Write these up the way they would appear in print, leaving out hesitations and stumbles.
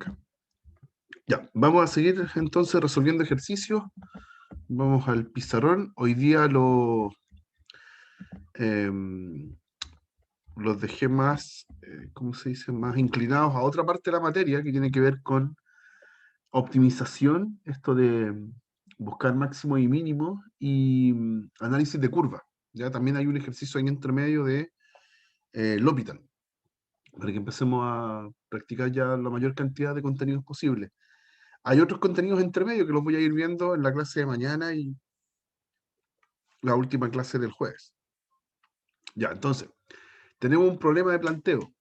acá. Ya, vamos a seguir entonces resolviendo ejercicios. Vamos al pizarrón. Hoy día los dejé más, ¿cómo se dice? Más inclinados a otra parte de la materia que tiene que ver con optimización, esto de buscar máximo y mínimo y análisis de curva. Ya también hay un ejercicio ahí entre medio de L'Hopital, para que empecemos a practicar ya la mayor cantidad de contenidos posible. Hay otros contenidos entre medio que los voy a ir viendo en la clase de mañana y la última clase del jueves. Ya, entonces, tenemos un problema de planteo.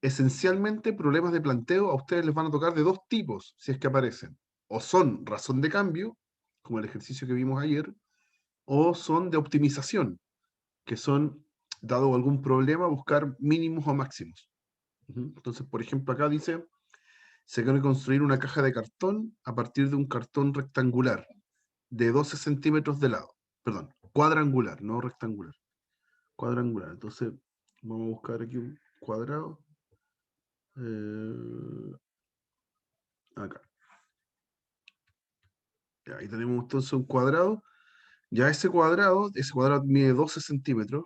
Esencialmente, problemas de planteo a ustedes les van a tocar de dos tipos, si es que aparecen. O son razón de cambio, como el ejercicio que vimos ayer, o son de optimización, que son, dado algún problema, buscar mínimos o máximos. Entonces, por ejemplo, acá dice, se quiere construir una caja de cartón a partir de un cartón rectangular de 12 centímetros de lado. Perdón, cuadrangular, no rectangular. Cuadrangular. Entonces, vamos a buscar aquí un cuadrado. Acá. Ya, ahí tenemos entonces un cuadrado. Ya ese cuadrado mide 12 centímetros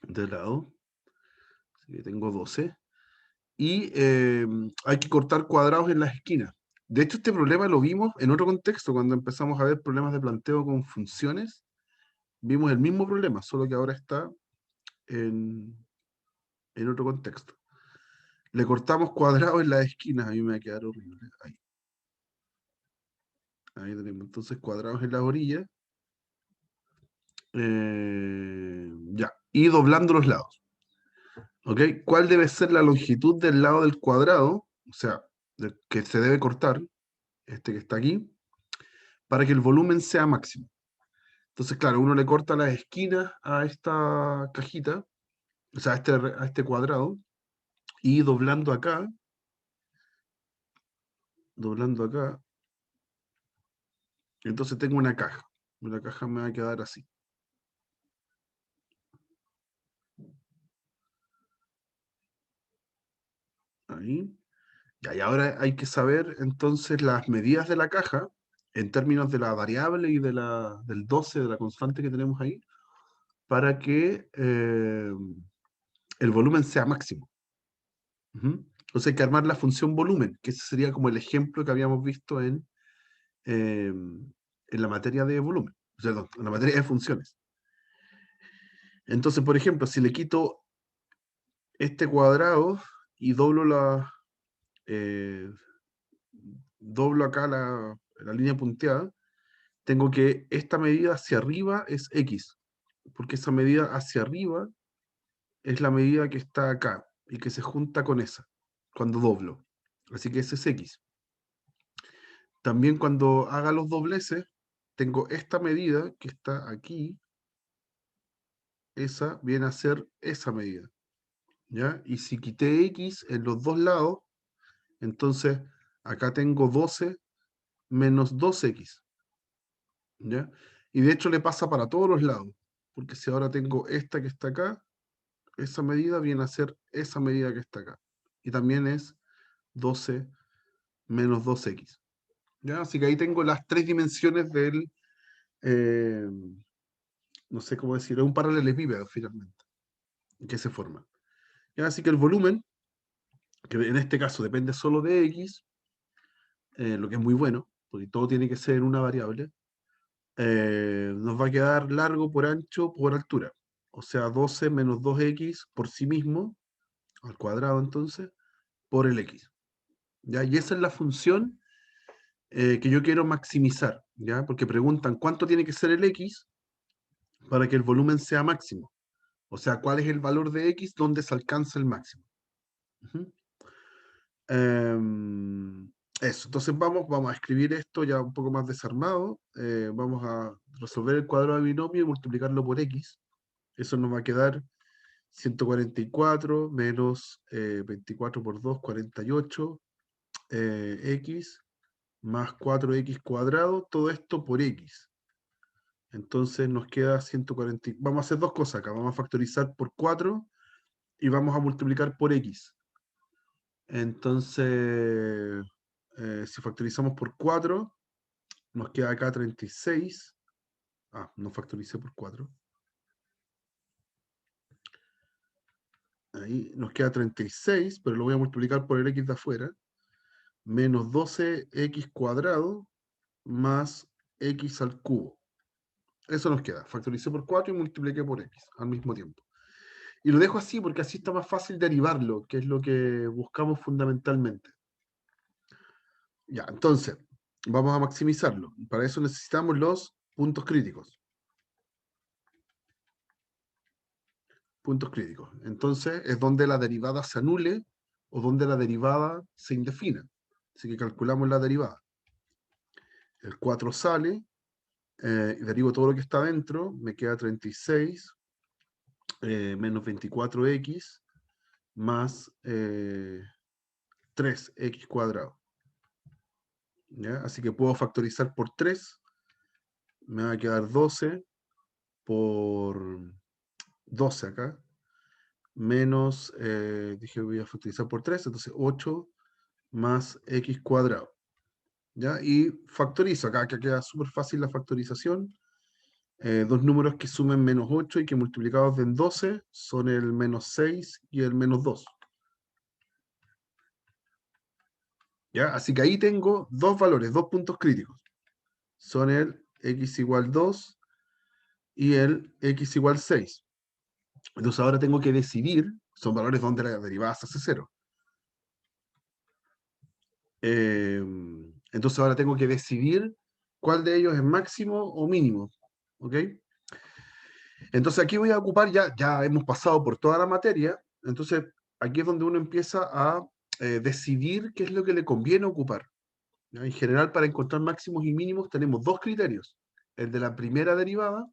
de lado. Así que tengo 12. Y hay que cortar cuadrados en las esquinas. De hecho, este problema lo vimos en otro contexto, cuando empezamos a ver problemas de planteo con funciones. Vimos el mismo problema, solo que ahora está en otro contexto. Le cortamos cuadrados en las esquinas, a mí me va a quedar horrible. Ahí tenemos entonces cuadrados en las orillas. Ya, y doblando los lados. ¿Ok? ¿Cuál debe ser la longitud del lado del cuadrado? O sea, que se debe cortar, este que está aquí, para que el volumen sea máximo. Entonces, claro, uno le corta las esquinas a esta cajita, o sea, a este cuadrado, y doblando acá, entonces tengo una caja. La caja me va a quedar así. Ahí. Ya, y ahora hay que saber entonces las medidas de la caja en términos de la variable y del 12, de la constante que tenemos ahí, para que el volumen sea máximo. Entonces hay que armar la función volumen, que ese sería como el ejemplo que habíamos visto eh, en la materia de volumen, o sea, en la materia de funciones. Entonces, por ejemplo, si le quito este cuadrado y eh, doblo acá la línea punteada, tengo que esta medida hacia arriba es X, porque esa medida hacia arriba es la medida que está acá y que se junta con esa, cuando doblo. Así que ese es X. También cuando haga los dobleces, tengo esta medida que está aquí, esa viene a ser esa medida, ¿ya? Y si quité X en los dos lados, entonces acá tengo 12 menos 2X, ¿ya? Y de hecho le pasa para todos los lados, porque si ahora tengo esta que está acá, esa medida viene a ser esa medida que está acá. Y también es 12 menos 2X, ¿ya? Así que ahí tengo las tres dimensiones del, eh, no sé cómo decirlo, un paralelepípedo finalmente, que se forma. ¿Ya? Así que el volumen, que en este caso depende solo de X, lo que es muy bueno, porque todo tiene que ser una variable, nos va a quedar largo por ancho por altura. O sea, 12 menos 2X por sí mismo, al cuadrado entonces, por el X. ¿Ya? Y esa es la función que yo quiero maximizar, ¿ya? Porque preguntan cuánto tiene que ser el X para que el volumen sea máximo. O sea, cuál es el valor de X donde se alcanza el máximo. Ujú. Eso, entonces vamos a escribir esto ya un poco más desarmado. Vamos a resolver el cuadrado de binomio y multiplicarlo por X. Eso nos va a quedar 144 menos 24 por 2, 48, X más 4X cuadrado, todo esto por X. Entonces nos queda 140. Vamos a hacer dos cosas acá. Vamos a factorizar por 4 y vamos a multiplicar por X. Entonces, si factorizamos por 4, nos queda acá 36. Ah, no factoricé por 4. Ahí nos queda 36, pero lo voy a multiplicar por el x de afuera. Menos 12x cuadrado más x al cubo. Eso nos queda. Factoricé por 4 y multipliqué por x al mismo tiempo. Y lo dejo así porque así está más fácil derivarlo, que es lo que buscamos fundamentalmente. Ya, entonces, vamos a maximizarlo. Para eso necesitamos los puntos críticos. Puntos críticos. Entonces, es donde la derivada se anule o donde la derivada se indefina. Así que calculamos la derivada. El 4 sale, derivo todo lo que está dentro, me queda 36 menos 24x más 3x cuadrado. ¿Ya? Así que puedo factorizar por 3, me va a quedar 12 por 12 acá, menos, dije voy a factorizar por 3, entonces 8 más x cuadrado. ¿Ya? Y factorizo acá, que queda súper fácil la factorización. Dos números que sumen menos 8 y que multiplicados en 12 son el menos 6 y el menos 2. ¿Ya? Así que ahí tengo dos valores, dos puntos críticos. Son el x igual 2 y el x igual 6. Entonces ahora tengo que decidir, son valores donde la derivada se hace 0. Entonces ahora tengo que decidir cuál de ellos es máximo o mínimo. ¿Ok? Entonces aquí voy a ocupar, ya hemos pasado por toda la materia, entonces aquí es donde uno empieza a decidir qué es lo que le conviene ocupar. ¿Ya? En general, para encontrar máximos y mínimos tenemos dos criterios. El de la primera derivada,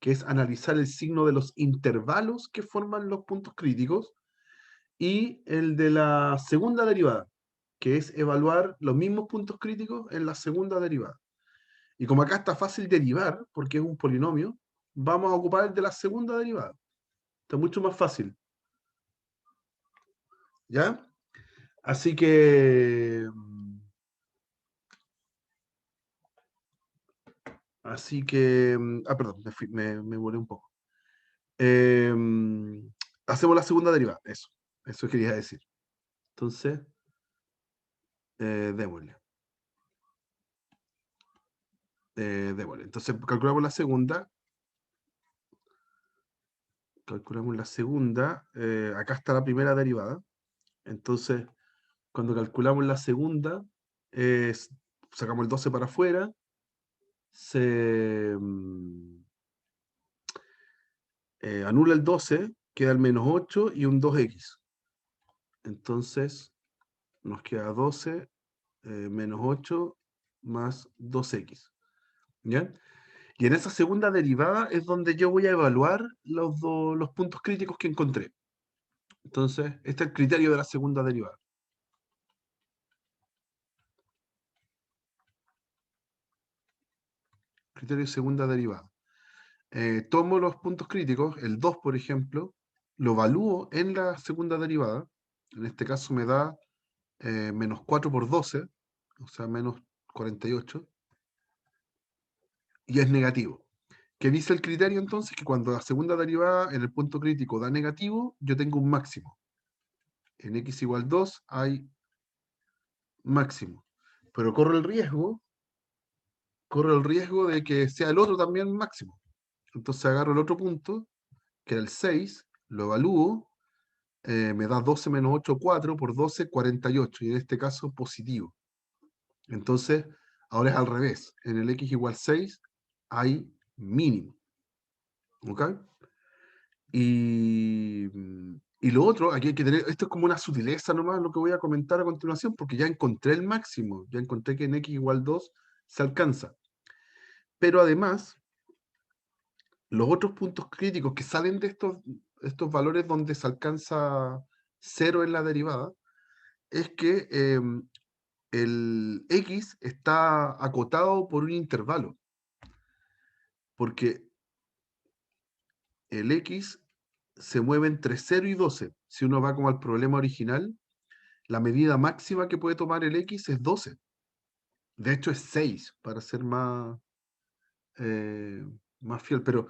que es analizar el signo de los intervalos que forman los puntos críticos, y el de la segunda derivada, que es evaluar los mismos puntos críticos en la segunda derivada. Y como acá está fácil derivar, porque es un polinomio, vamos a ocupar el de la segunda derivada. Está mucho más fácil. ¿Ya? Así que... perdón, me volé un poco. Eh, hacemos la segunda derivada, eso quería decir. Entonces, démosle. Démosle. Entonces, calculamos la segunda. Acá está la primera derivada. Entonces, cuando calculamos la segunda, sacamos el 12 para afuera, se anula el 12, queda el menos 8 y un 2x. Entonces, nos queda 12 menos 8 más 2x. ¿Ya? Y en esa segunda derivada es donde yo voy a evaluar los puntos críticos que encontré. Entonces, este es el criterio de la segunda derivada. Criterio de segunda derivada. Tomo los puntos críticos, el 2, por ejemplo, lo evalúo en la segunda derivada. En este caso me da menos 4 por 12, o sea, menos 48, y es negativo. ¿Qué dice el criterio entonces? Que cuando la segunda derivada en el punto crítico da negativo, yo tengo un máximo. En x igual 2 hay máximo. Pero corre el riesgo de que sea el otro también máximo. Entonces agarro el otro punto, que era el 6, lo evalúo, me da 12 menos 8, 4 por 12, 48, y en este caso positivo. Entonces, ahora es al revés. En el x igual 6 hay mínimo. ¿Ok? Y lo otro, aquí hay que tener, esto es como una sutileza nomás, lo que voy a comentar a continuación, porque ya encontré el máximo, ya encontré que en x igual 2 se alcanza. Pero además, los otros puntos críticos que salen de estos valores donde se alcanza 0 en la derivada, es que el x está acotado por un intervalo, porque el x se mueve entre 0 y 12. Si uno va como al problema original, la medida máxima que puede tomar el X es 12. De hecho es 6, para ser eh, más fiel. Pero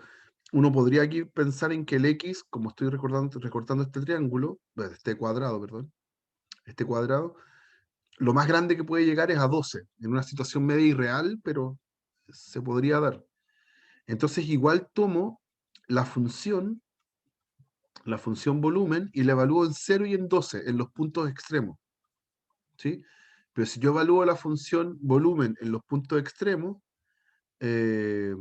uno podría aquí pensar en que el X, como estoy recortando este triángulo, este cuadrado, perdón, este cuadrado, lo más grande que puede llegar es a 12, en una situación media irreal, pero se podría dar. Entonces igual tomo la función volumen, y la evalúo en 0 y en 12, en los puntos extremos. ¿Sí? Pero si yo evalúo la función volumen en los puntos extremos, eh,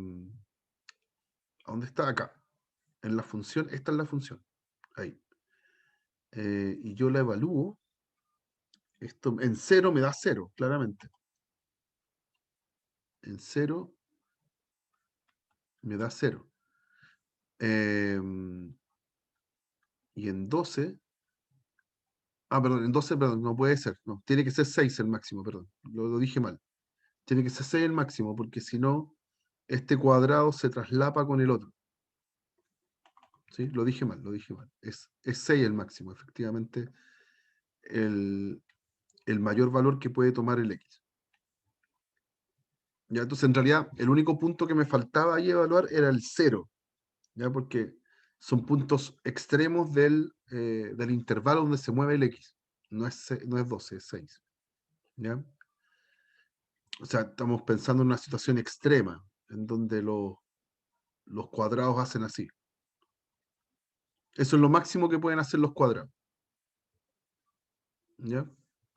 ¿dónde está? Acá. En la función, esta es la función. Ahí. Y yo la evalúo. Esto en 0 me da 0, claramente. En 0 me da 0. Y en 12. Perdón, en 12, perdón, no puede ser. No, tiene que ser 6 el máximo, perdón. Lo dije mal. Tiene que ser 6 el máximo, porque si no, este cuadrado se traslapa con el otro. ¿Sí? Lo dije mal, lo dije mal. Es 6 el máximo, efectivamente, el, el mayor valor que puede tomar el X. ¿Ya? Entonces, en realidad, el único punto que me faltaba ahí evaluar era el 0, ¿ya? Porque son puntos extremos del intervalo donde se mueve el X. No es 12, es 6. ¿Ya? O sea, estamos pensando en una situación extrema, en donde los cuadrados hacen así. Eso es lo máximo que pueden hacer los cuadrados. ¿Ya?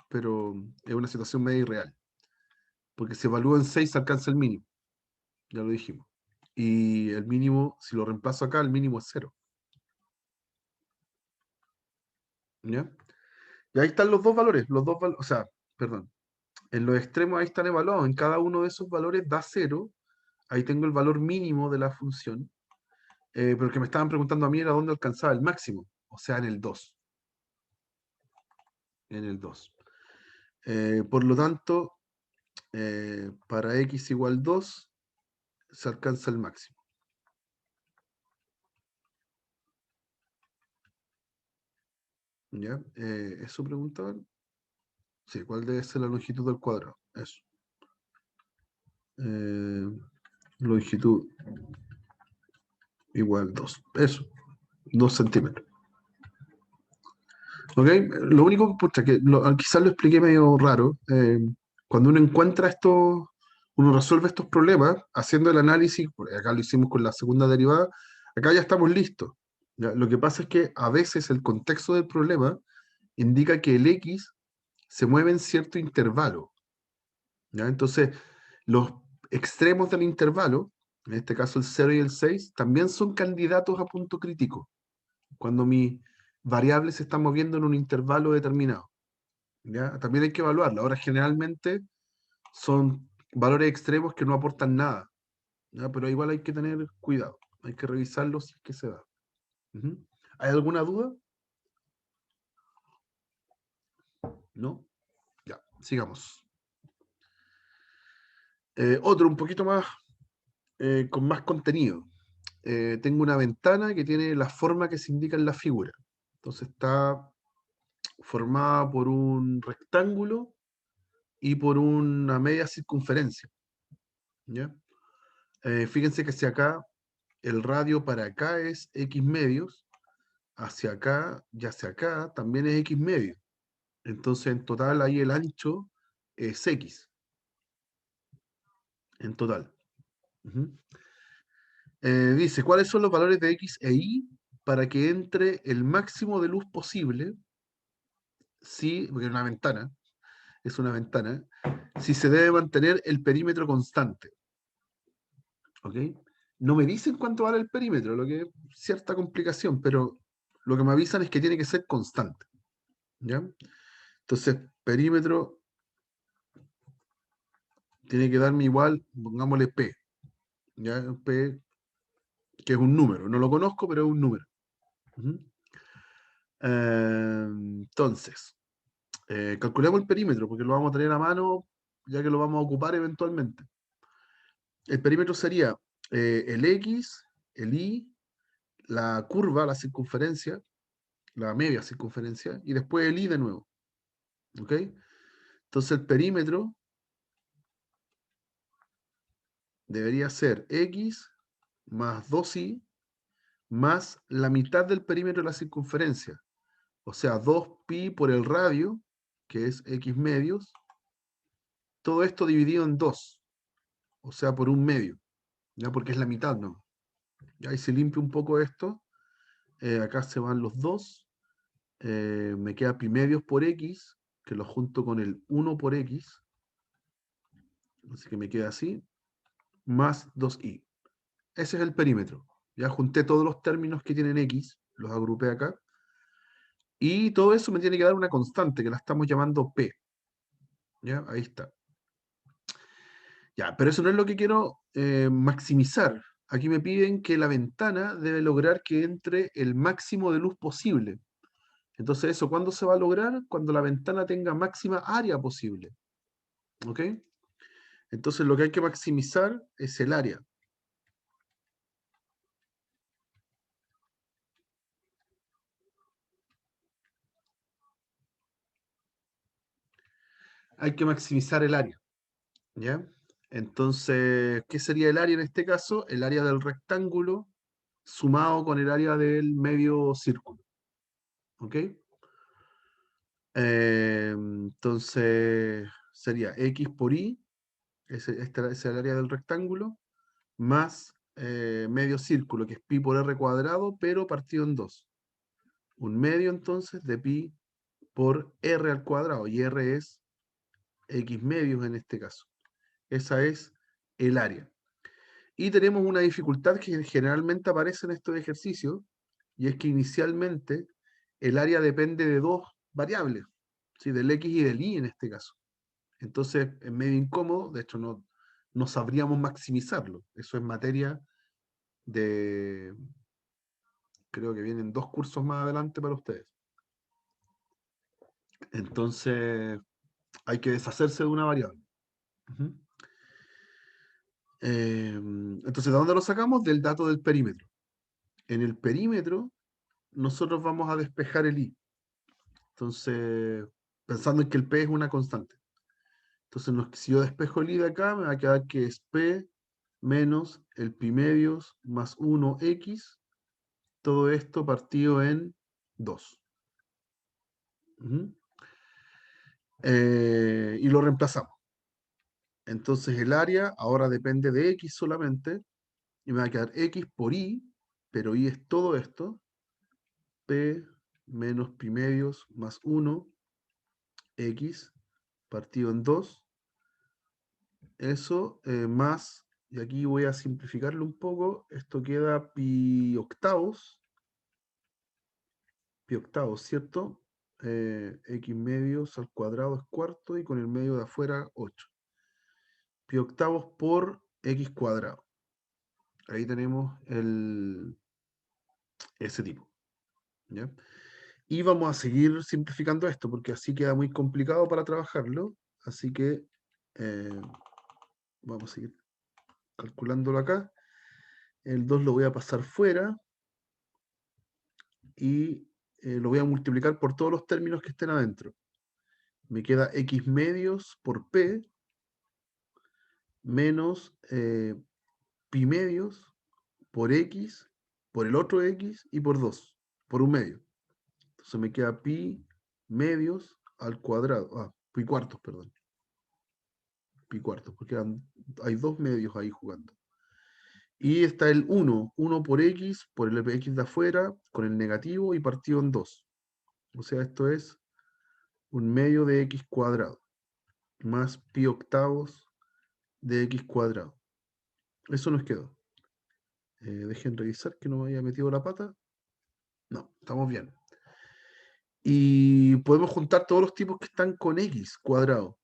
Pero es una situación media irreal. Porque si evalúa en 6 alcanza el mínimo. Ya lo dijimos. Y el mínimo, si lo reemplazo acá, el mínimo es 0. ¿Ya? Y ahí están los dos valores. O sea, perdón. En los extremos ahí están evaluados. En cada uno de esos valores da 0. Ahí tengo el valor mínimo de la función. Pero el que me estaban preguntando a mí era dónde alcanzaba el máximo. O sea, en el 2. En el 2. Por lo tanto, para x igual 2, se alcanza el máximo. ¿Ya? ¿Eso preguntaban? Sí, ¿cuál debe ser la longitud del cuadrado? Eso. Longitud igual 2. Eso. 2 centímetros. ¿Ok? Lo único pucha, que quizás lo expliqué medio raro. Cuando uno encuentra esto, uno resuelve estos problemas haciendo el análisis, porque acá lo hicimos con la segunda derivada, acá ya estamos listos. ¿Ya? Lo que pasa es que a veces el contexto del problema indica que el X se mueve en cierto intervalo. ¿Ya? Entonces, los extremos del intervalo, en este caso el 0 y el 6, también son candidatos a punto crítico, cuando mis variables se están moviendo en un intervalo determinado. ¿Ya? También hay que evaluarlo. Ahora, generalmente son valores extremos que no aportan nada, ¿ya? Pero igual hay que tener cuidado, hay que revisarlos si es que se da. Ujú. ¿Hay alguna duda? ¿No? Ya, sigamos. Otro un poquito más, con más contenido. Tengo una ventana que tiene la forma que se indica en la figura. Entonces está formada por un rectángulo y por una media circunferencia. ¿Ya? Fíjense que si acá el radio para acá es X medios, hacia acá y hacia acá también es X medios. Entonces en total ahí el ancho es X. En total. Ujú. Dice, ¿cuáles son los valores de X e Y para que entre el máximo de luz posible? Si, porque es una ventana, si se debe mantener el perímetro constante. ¿Ok? No me dicen cuánto vale el perímetro, lo que es cierta complicación, pero lo que me avisan es que tiene que ser constante. ¿Ya? Entonces, perímetro tiene que darme igual, pongámosle P. ¿Ya? P, que es un número. No lo conozco, pero es un número. Ujú. Entonces, calculemos el perímetro, porque lo vamos a tener a mano, ya que lo vamos a ocupar eventualmente. El perímetro sería el X, el Y, la curva, la circunferencia, la media circunferencia, y después el Y de nuevo. ¿Ok? Entonces el perímetro debería ser X más 2y más la mitad del perímetro de la circunferencia. O sea, 2pi por el radio, que es X medios. Todo esto dividido en 2, o sea, por un medio. ¿Ya? Porque es la mitad, ¿no? Y ahí se limpia un poco esto. Acá se van los 2. Me queda pi medios por X, que lo junto con el 1 por X. Así que me queda así, más 2i. Ese es el perímetro. Ya junté todos los términos que tienen X, los agrupé acá. Y todo eso me tiene que dar una constante, que la estamos llamando P. ¿Ya? Ahí está. Ya, pero eso no es lo que quiero maximizar. Aquí me piden que la ventana debe lograr que entre el máximo de luz posible. Entonces, ¿eso cuándo se va a lograr? Cuando la ventana tenga máxima área posible. ¿Ok? Entonces, lo que hay que maximizar es el área. Hay que maximizar el área. ¿Ya? Entonces, ¿qué sería el área en este caso? El área del rectángulo sumado con el área del medio círculo. ¿Ok? Entonces, sería X por Y, este es el área del rectángulo, más medio círculo, que es pi por r cuadrado, pero partido en 2. Un medio entonces de pi por r al cuadrado, y r es x medios en este caso. Esa es el área. Y tenemos una dificultad que generalmente aparece en estos ejercicios, y es que inicialmente el área depende de dos variables, ¿sí? Del x y del y en este caso. Entonces es medio incómodo, de hecho no sabríamos maximizarlo. Eso es materia de, creo que vienen 2 cursos más adelante para ustedes. Entonces hay que deshacerse de una variable. Ujú. Entonces, ¿de dónde lo sacamos? Del dato del perímetro. En el perímetro, nosotros vamos a despejar el i. Entonces, pensando en que el p es una constante. Entonces, si yo despejo el i de acá, me va a quedar que es p menos el pi medios más 1x, todo esto partido en 2. Ujú. Y lo reemplazamos. Entonces, el área ahora depende de x solamente, y me va a quedar x por y, pero y es todo esto, p menos pi medios más 1, x, partido en 2, eso más, y aquí voy a simplificarlo un poco, esto queda pi octavos, ¿cierto? X medios al cuadrado es cuarto, y con el medio de afuera 8. Pi octavos por x cuadrado. Ahí tenemos ese tipo. ¿Ya? Y vamos a seguir simplificando esto, porque así queda muy complicado para trabajarlo. Así que eh, vamos a seguir calculándolo acá. El 2 lo voy a pasar fuera y lo voy a multiplicar por todos los términos que estén adentro. Me queda x medios por p menos pi medios por x, por el otro x y por 2, por un medio. Entonces me queda pi medios al cuadrado. Pi cuartos, perdón. Pi cuartos, porque hay dos medios ahí jugando. Y está el 1 por x, por el x de afuera, con el negativo y partido en 2. O sea, esto es un medio de x cuadrado, más pi octavos de x cuadrado. Eso nos quedó. Dejen revisar que no me haya metido la pata. No, estamos bien. Y podemos juntar todos los tipos que están con x cuadrado.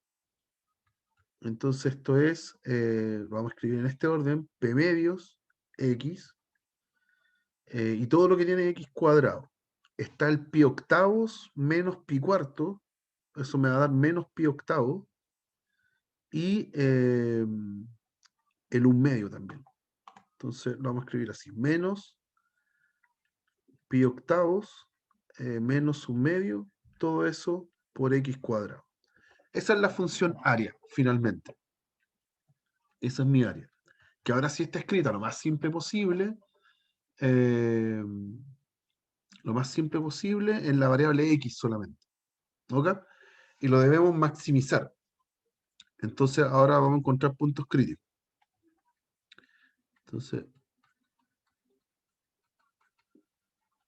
Entonces esto es, vamos a escribir en este orden, p medios x, y todo lo que tiene x cuadrado. Está el pi octavos menos pi cuarto, eso me va a dar menos pi octavo, y el un medio también. Entonces lo vamos a escribir así, menos pi octavos menos un medio, todo eso por x cuadrado. Esa es la función área, finalmente. Esa es mi área. Que ahora sí está escrita lo más simple posible. eh, lo más simple posible en la variable x solamente. ¿Ok? Y lo debemos maximizar. Entonces ahora vamos a encontrar puntos críticos. Entonces,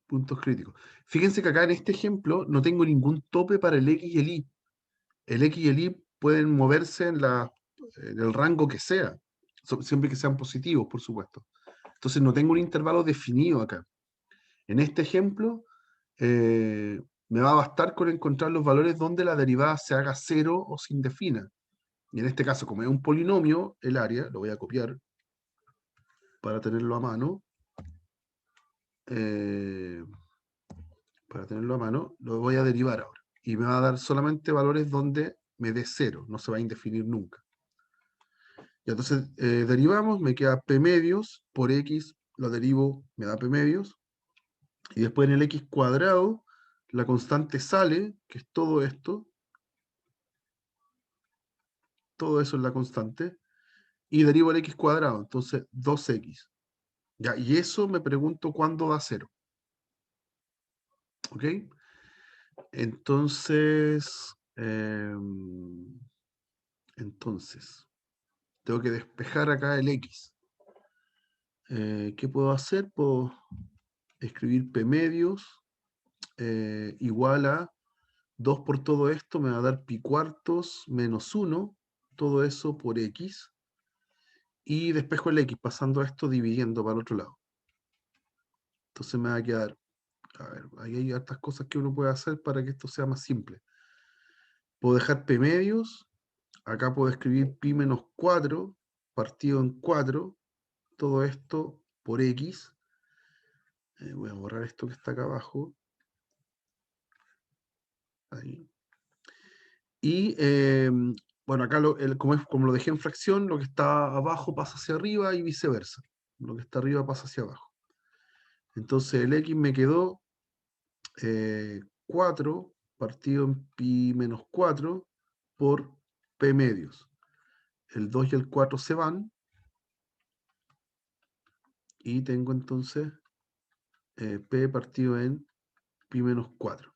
puntos críticos. Fíjense que acá en este ejemplo no tengo ningún tope para el x y el y. El x y el y pueden moverse en el rango que sea, siempre que sean positivos, por supuesto. Entonces no tengo un intervalo definido acá. En este ejemplo, me va a bastar con encontrar los valores donde la derivada se haga cero o se indefina. Y en este caso, como es un polinomio, el área, lo voy a copiar para tenerlo a mano. eh, para tenerlo a mano, lo voy a derivar ahora. Y me va a dar solamente valores donde me dé cero, no se va a indefinir nunca. Y entonces derivamos, me queda p medios por x, lo derivo, me da p medios. Y después en el x cuadrado, la constante sale, que es todo esto. Todo eso es la constante. Y derivo el x cuadrado, entonces 2x. Ya, y eso me pregunto cuándo da cero. ¿Ok? Entonces, tengo que despejar acá el x. ¿Qué puedo hacer? Puedo escribir p medios igual a 2 por todo esto, me va a dar pi cuartos menos 1, todo eso por x. Y despejo el x, pasando esto, dividiendo para el otro lado. Entonces me va a quedar, a ver, ahí hay hartas cosas que uno puede hacer para que esto sea más simple. Puedo dejar p medios, acá puedo escribir pi menos 4 partido en 4, todo esto por x. Voy a borrar esto que está acá abajo. Ahí. Y bueno, acá como lo dejé en fracción, lo que está abajo pasa hacia arriba y viceversa. Lo que está arriba pasa hacia abajo. Entonces el x me quedó 4 partido en pi menos 4 por p medios. El 2 y el 4 se van. Y tengo entonces p partido en pi menos 4.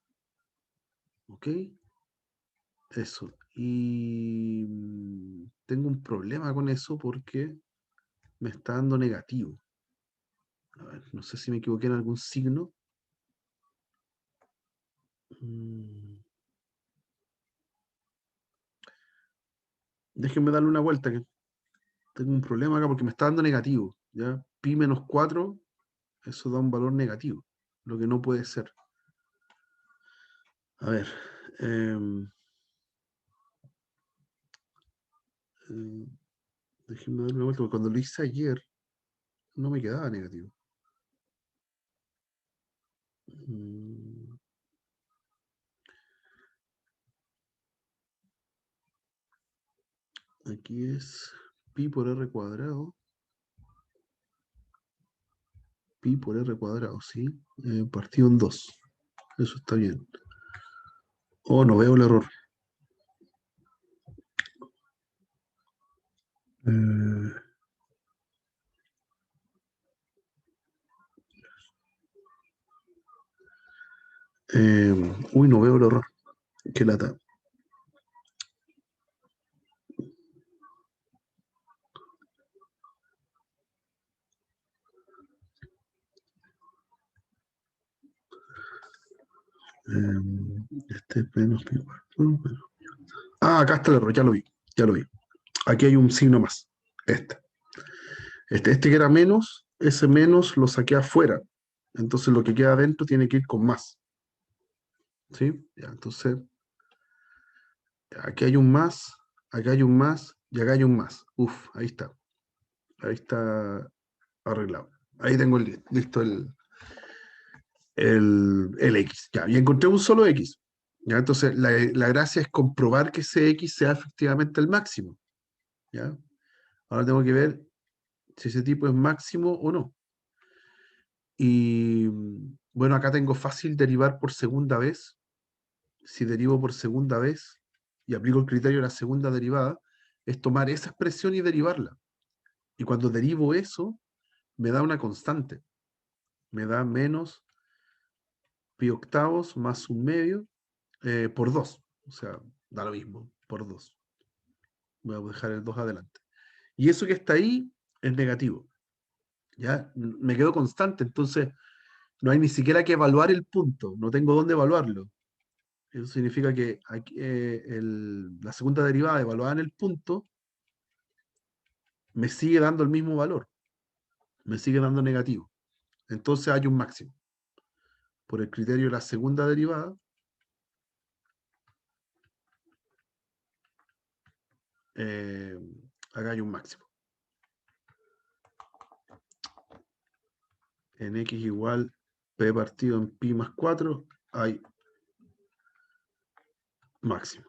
¿Ok? Eso. Y tengo un problema con eso porque me está dando negativo. A ver, no sé si me equivoqué en algún signo. Déjenme darle una vuelta, que tengo un problema acá porque me está dando negativo. ¿Ya? Pi menos 4, eso da un valor negativo, lo que no puede ser. A ver. Déjenme darle una vuelta, porque cuando lo hice ayer no me quedaba negativo. Aquí es pi por r cuadrado. Pi por r cuadrado, ¿sí? Partido en 2. Eso está bien. Oh, no veo el error. Uy, no veo el error. Qué lata. Este es menos pi cuarto. Ah, acá está el error, ya lo vi. Ya lo vi. Aquí hay un signo más. Este que era menos, ese menos lo saqué afuera. Entonces lo que queda adentro tiene que ir con más. ¿Sí? Ya, entonces, aquí hay un más, acá hay un más y acá hay un más. Uf, ahí está. Ahí está arreglado. Ahí tengo listo el X. Ya, y encontré un solo X. ¿Ya? Entonces, la gracia es comprobar que ese X sea efectivamente el máximo. ¿Ya? Ahora tengo que ver si ese tipo es máximo o no. Y bueno, acá tengo fácil derivar por segunda vez. si derivo por segunda vez y aplico el criterio de la segunda derivada, es tomar esa expresión y derivarla. Y cuando derivo eso, me da una constante. Me da menos pi octavos más un medio por 2. O sea, da lo mismo, por 2. Voy a dejar el 2 adelante. Y eso que está ahí es negativo. ¿Ya? Me quedo constante, entonces no hay ni siquiera que evaluar el punto, no tengo dónde evaluarlo. Eso significa que aquí, la segunda derivada evaluada en el punto me sigue dando el mismo valor, me sigue dando negativo. Entonces hay un máximo. Por el criterio de la segunda derivada, eh, acá hay un máximo. En x igual p partido en pi más 4 hay máximo.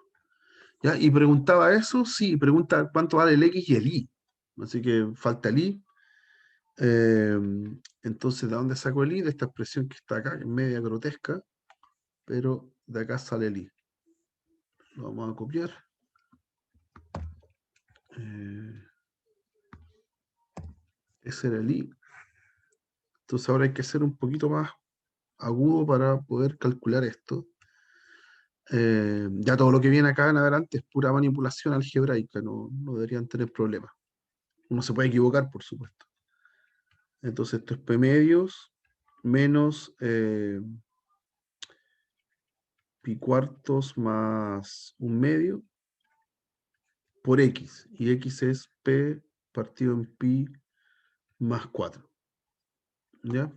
¿Ya? Y preguntaba eso, sí, pregunta cuánto vale el x y el y. Así que falta el y. Entonces, ¿de dónde saco el i? De esta expresión que está acá, que es media grotesca, pero de acá sale el i. Lo vamos a copiar. Ese era el i. Entonces ahora hay que ser un poquito más agudo para poder calcular esto. Ya todo lo que viene acá en adelante es pura manipulación algebraica, no deberían tener problemas. Uno se puede equivocar, por supuesto. Entonces esto es p medios menos pi cuartos más un medio por x. Y x es p partido en pi más 4. ¿Ya?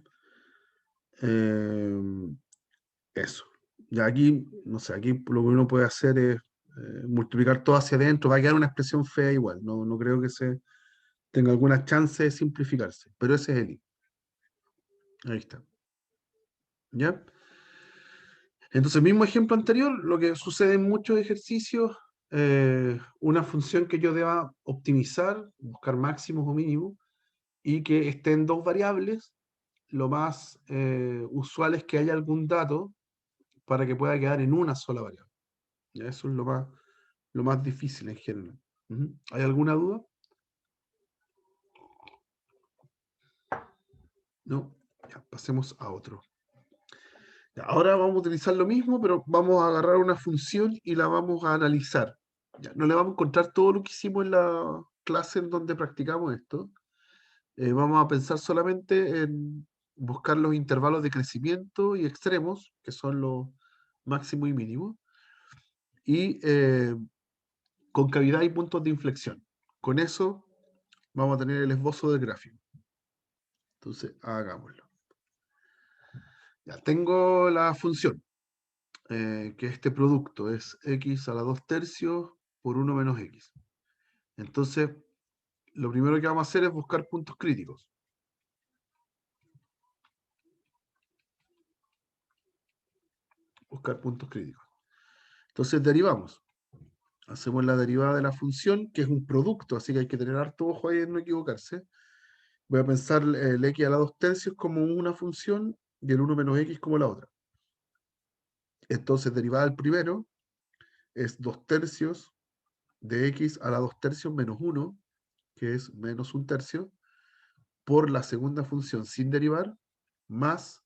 Eso. Ya aquí, no sé, aquí lo que uno puede hacer es multiplicar todo hacia adentro, va a quedar una expresión fea igual. No creo que se tenga alguna chance de simplificarse, pero ese es el i. Ahí está. ¿Ya? Entonces, mismo ejemplo anterior, lo que sucede en muchos ejercicios, una función que yo deba optimizar, buscar máximos o mínimos, y que esté en dos variables, lo más usual es que haya algún dato para que pueda quedar en una sola variable. ¿Ya? Eso es lo más difícil en general. ¿Hay alguna duda? No. Ya, pasemos a otro. Ya, ahora vamos a utilizar lo mismo, pero vamos a agarrar una función y la vamos a analizar. Ya, no le vamos a encontrar todo lo que hicimos en la clase en donde practicamos esto. Vamos a pensar solamente en buscar los intervalos de crecimiento y extremos, que son los máximos y mínimos, y concavidad y puntos de inflexión. Con eso vamos a tener el esbozo del gráfico. Entonces, hagámoslo. Ya tengo la función, que este producto es x a la 2 tercios por 1 menos x. Entonces, lo primero que vamos a hacer es buscar puntos críticos. Buscar puntos críticos. Entonces, derivamos. Hacemos la derivada de la función, que es un producto, así que hay que tener harto ojo ahí en no equivocarse. Voy a pensar el x a la 2 tercios como una función y el 1 menos x como la otra. Entonces, derivada del primero es 2 tercios de x a la 2 tercios menos 1, que es menos 1 tercio, por la segunda función sin derivar, más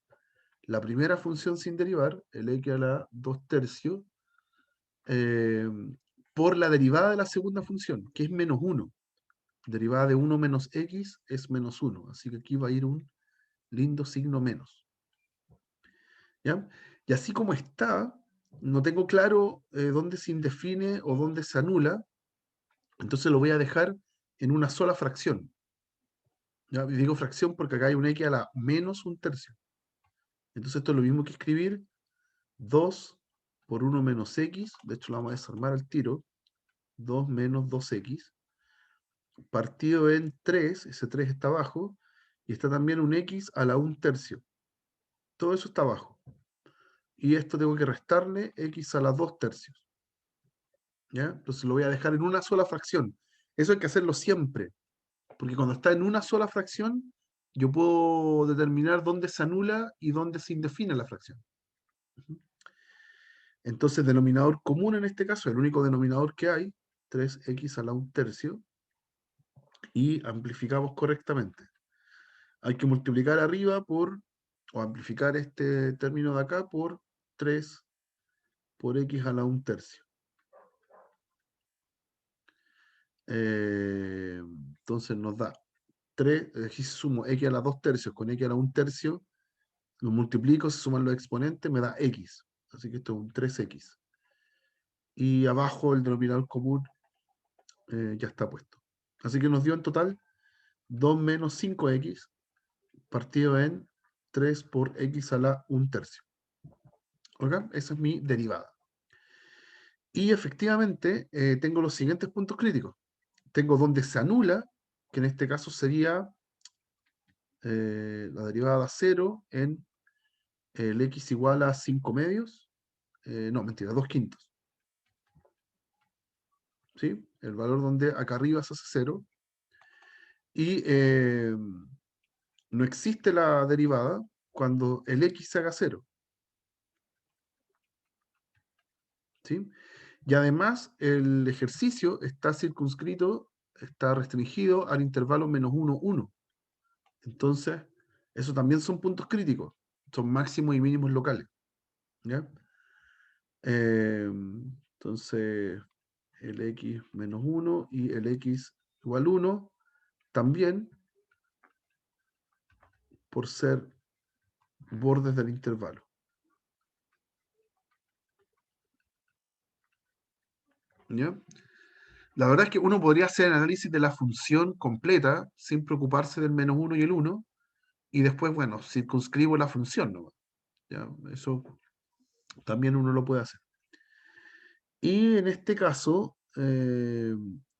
la primera función sin derivar, el x a la 2 tercios, eh, por la derivada de la segunda función, que es menos 1. Derivada de 1 menos x es menos 1. Así que aquí va a ir un lindo signo menos. ¿Ya? Y así como está, no tengo claro dónde se indefine o dónde se anula, entonces lo voy a dejar en una sola fracción. ¿Ya? Y digo fracción porque acá hay un x a la menos 1 tercio. Entonces esto es lo mismo que escribir 2 por 1 menos x, de hecho lo vamos a desarmar al tiro, 2 menos 2x, partido en 3, ese 3 está abajo, y está también un x a la 1 tercio. Todo eso está abajo. Y esto tengo que restarle x a la 2 tercios. ¿Ya? Entonces lo voy a dejar en una sola fracción. Eso hay que hacerlo siempre, porque cuando está en una sola fracción, yo puedo determinar dónde se anula y dónde se indefine la fracción. Entonces, denominador común en este caso, el único denominador que hay, 3x a la 1/3, y amplificamos correctamente. Hay que multiplicar arriba por, o amplificar este término de acá por 3 por x a la 1/3. Entonces nos da 3, aquí sumo x a la 2/3 con x a la 1/3, lo multiplico, se suman los exponentes, me da x. Así que esto es un 3x. Y abajo el denominador común ya está puesto. Así que nos dio en total 2 menos 5x partido en 3 por x a la 1/3. ¿Ok? Esa es mi derivada. Y efectivamente tengo los siguientes puntos críticos. Tengo donde se anula, que en este caso sería la derivada 0 en el x igual a 5 medios. No, mentira, 2 quintos. ¿Sí? El valor donde acá arriba se hace 0. Y no existe la derivada cuando el x se haga 0. ¿Sí? Y además el ejercicio está circunscrito, está restringido al intervalo -1, 1. Entonces, eso también son puntos críticos. Son máximos y mínimos locales. ¿Ya? Entonces, el x menos 1 y el x igual 1 también por ser bordes del intervalo. ¿Ya? La verdad es que uno podría hacer el análisis de la función completa sin preocuparse del -1 y el 1 y después, bueno, circunscribo la función, ¿no? ¿Ya? Eso también uno lo puede hacer. Y en este caso,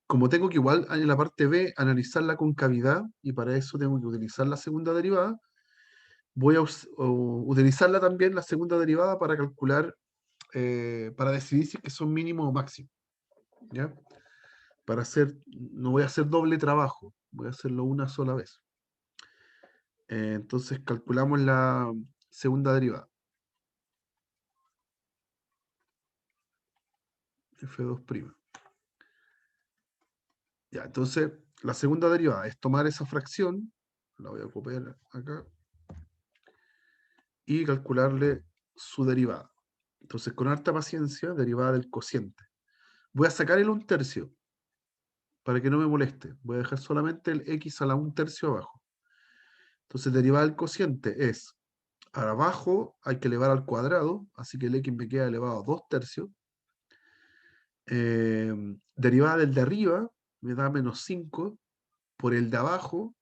como tengo que igual en la parte B analizar la concavidad, y para eso tengo que utilizar la segunda derivada, voy a utilizarla también, la segunda derivada, para calcular, para decidir si es que son mínimos o máximos. ¿Ya? Para hacer, no voy a hacer doble trabajo, voy a hacerlo una sola vez. Entonces calculamos la segunda derivada. F2'. Ya, entonces la segunda derivada es tomar esa fracción, la voy a copiar acá, y calcularle su derivada. Entonces, con harta paciencia, derivada del cociente. Voy a sacar el 1/3 para que no me moleste. Voy a dejar solamente el x a la 1/3 abajo. Entonces, derivada del cociente es, abajo hay que elevar al cuadrado, así que el x me queda elevado a 2/3. Derivada del de arriba me da -5 por el de abajo,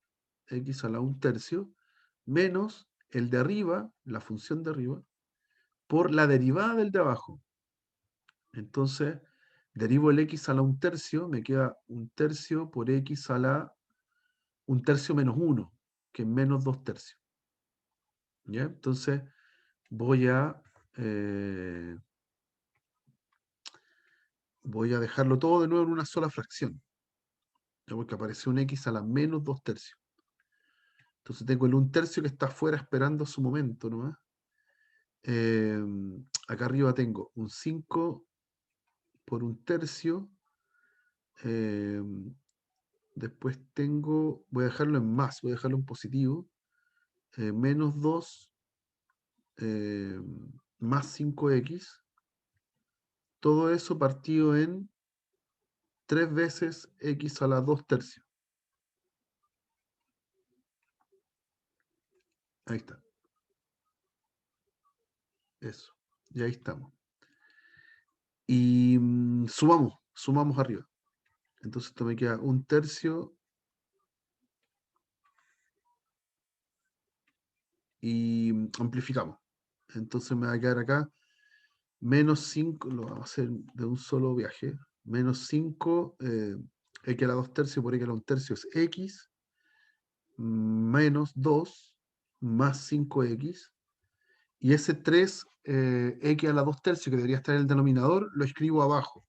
x a la 1/3, menos el de arriba, la función de arriba, por la derivada del de abajo. Entonces, derivo el x a la 1/3, me queda 1/3 por x a la 1/3 menos 1, que es menos 2/3. ¿Ya? Entonces, voy a, eh, voy a dejarlo todo de nuevo en una sola fracción. ¿Ya? Porque apareció un x a la menos 2/3. Entonces tengo el 1/3 que está afuera esperando su momento nomás. Acá arriba tengo un 5 por 1/3. Después tengo, voy a dejarlo en más, voy a dejarlo en positivo. Menos 2 más 5x. Todo eso partido en 3 veces x a la 2/3. Ahí está. Eso. Y ahí estamos. Y sumamos arriba. Entonces esto me queda 1/3 y amplificamos. Entonces me va a quedar acá menos 5, lo vamos a hacer de un solo viaje, menos 5, x a la 2/3 por x a la 1/3 es x, menos 2 más 5x, y ese 3 x a la 2/3 que debería estar en el denominador, lo escribo abajo.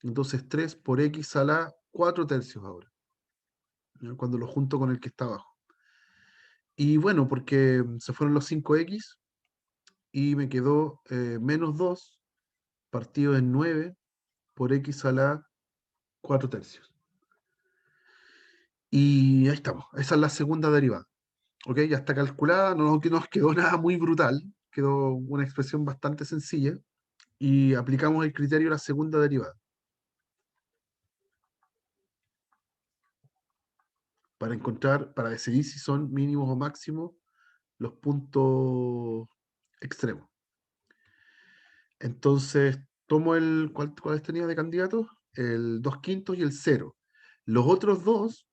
Entonces 3 por x a la 4/3 ahora, ¿ya? Cuando lo junto con el que está abajo. Y bueno, porque se fueron los 5x y me quedó menos 2, partido en 9 por x a la 4 tercios. Y ahí estamos. Esa es la segunda derivada. ¿Ok? Ya está calculada, no nos quedó nada muy brutal, quedó una expresión bastante sencilla. Y aplicamos el criterio de la segunda derivada para encontrar, para decidir si son mínimos o máximos los puntos extremos. Entonces, tomo ¿cuáles tenía de candidatos? El 2 quintos y el 0. Los otros dos,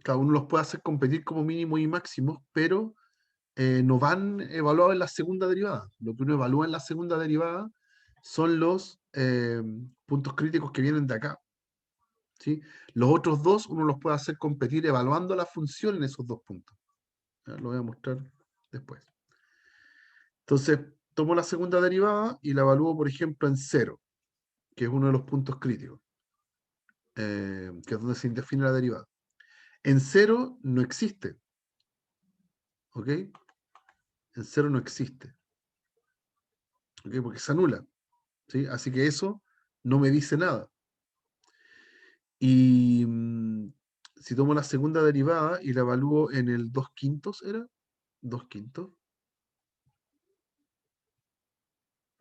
cada uno los puede hacer competir como mínimos y máximos, pero no van evaluados en la segunda derivada. Lo que uno evalúa en la segunda derivada son los puntos críticos que vienen de acá. ¿Sí? Los otros dos uno los puede hacer competir evaluando la función en esos dos puntos. Ya, lo voy a mostrar después. Entonces, tomo la segunda derivada y la evalúo, por ejemplo, en 0, que es uno de los puntos críticos, que es donde se define la derivada. En 0 no existe. ¿Ok? En 0 no existe. ¿Ok? Porque se anula. ¿Sí? Así que eso no me dice nada. Y si tomo la segunda derivada y la evalúo en el 2 quintos, ¿era? 2 quintos.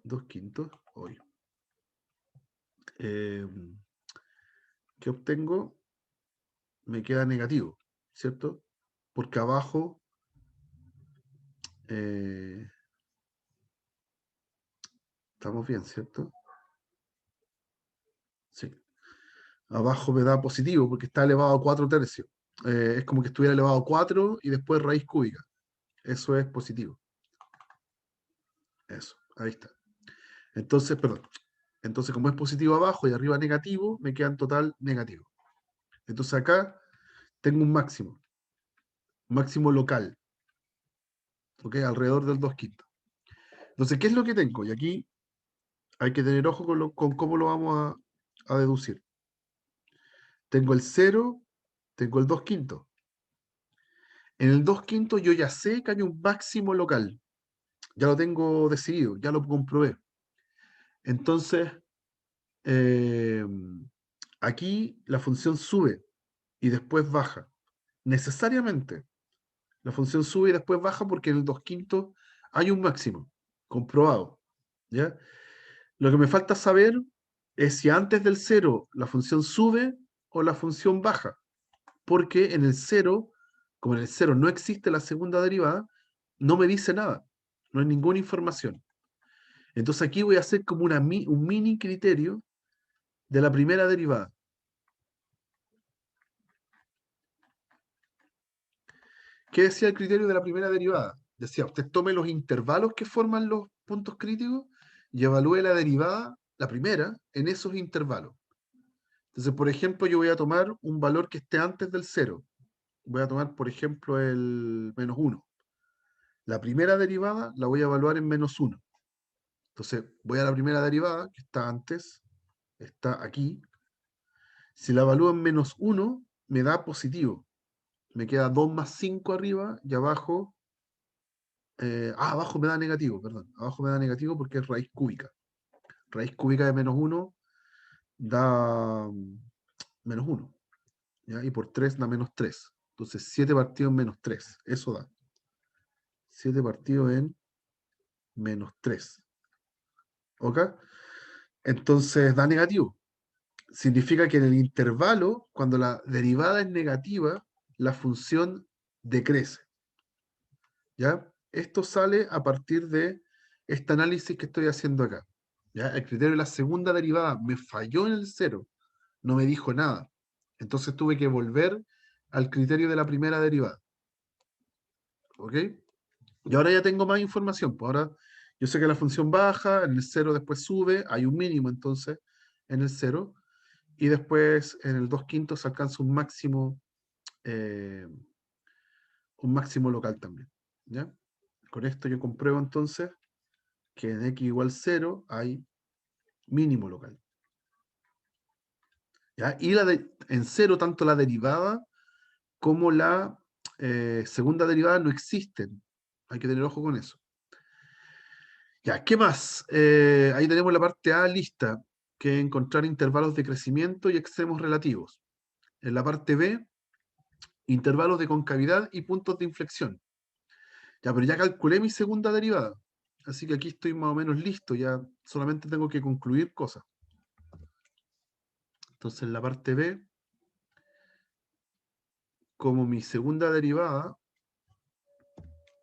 2 quintos. Hoy. ¿Qué obtengo? Me queda negativo, ¿cierto? Porque abajo estamos bien, ¿cierto? Sí. Abajo me da positivo porque está elevado a 4 tercios. Es como que estuviera elevado a 4 y después raíz cúbica. Eso es positivo. Eso, ahí está. Entonces, perdón. Entonces, como es positivo abajo y arriba negativo, me queda en total negativo. Entonces acá tengo un máximo local, ¿ok? Alrededor del 2 quintos. Entonces, ¿qué es lo que tengo? Y aquí hay que tener ojo con cómo lo vamos a deducir. Tengo el 0, tengo el 2 quintos. En el 2 quintos yo ya sé que hay un máximo local. Ya lo tengo decidido, ya lo comprobé. Entonces, eh, aquí la función sube y después baja. Necesariamente. La función sube y después baja porque en el 2 quintos hay un máximo. Comprobado. ¿Ya? Lo que me falta saber es si antes del 0 la función sube o la función baja. Porque en el 0, como en el 0 no existe la segunda derivada, no me dice nada. No hay ninguna información. Entonces aquí voy a hacer como un mini criterio de la primera derivada. ¿Qué decía el criterio de la primera derivada? Decía, usted tome los intervalos que forman los puntos críticos y evalúe la derivada, la primera, en esos intervalos. Entonces, por ejemplo, yo voy a tomar un valor que esté antes del 0. Voy a tomar, por ejemplo, el -1. La primera derivada la voy a evaluar en -1. Entonces, voy a la primera derivada, que está antes, está aquí. Si la evalúo en -1, me da positivo. Me queda 2 más 5 arriba y abajo. Abajo me da negativo, perdón. Abajo me da negativo porque es raíz cúbica. Raíz cúbica de -1 da -1. ¿Ya? Y por 3 da -3. Entonces 7 partidos en -3. Eso da. 7 partidos en -3. ¿Ok? Entonces da negativo. Significa que en el intervalo, cuando la derivada es negativa, la función decrece. ¿Ya? Esto sale a partir de este análisis que estoy haciendo acá. ¿Ya? El criterio de la segunda derivada me falló en el 0, no me dijo nada. Entonces tuve que volver al criterio de la primera derivada. ¿Ok? Y ahora ya tengo más información. Pues ahora yo sé que la función baja, en el 0 después sube, hay un mínimo entonces en el 0, y después en el 2 quintos alcanza eh, un máximo local también. ¿Ya? Con esto yo compruebo entonces que en x igual 0 hay mínimo local. ¿Ya? Y en 0 tanto la derivada como la segunda derivada no existen. Hay que tener ojo con eso. Ya, ¿qué más? Ahí tenemos la parte A lista, que es encontrar intervalos de crecimiento y extremos relativos. En la parte B, intervalos de concavidad y puntos de inflexión. Ya, pero ya calculé mi segunda derivada. Así que aquí estoy más o menos listo, ya solamente tengo que concluir cosas. Entonces, en la parte B, como mi segunda derivada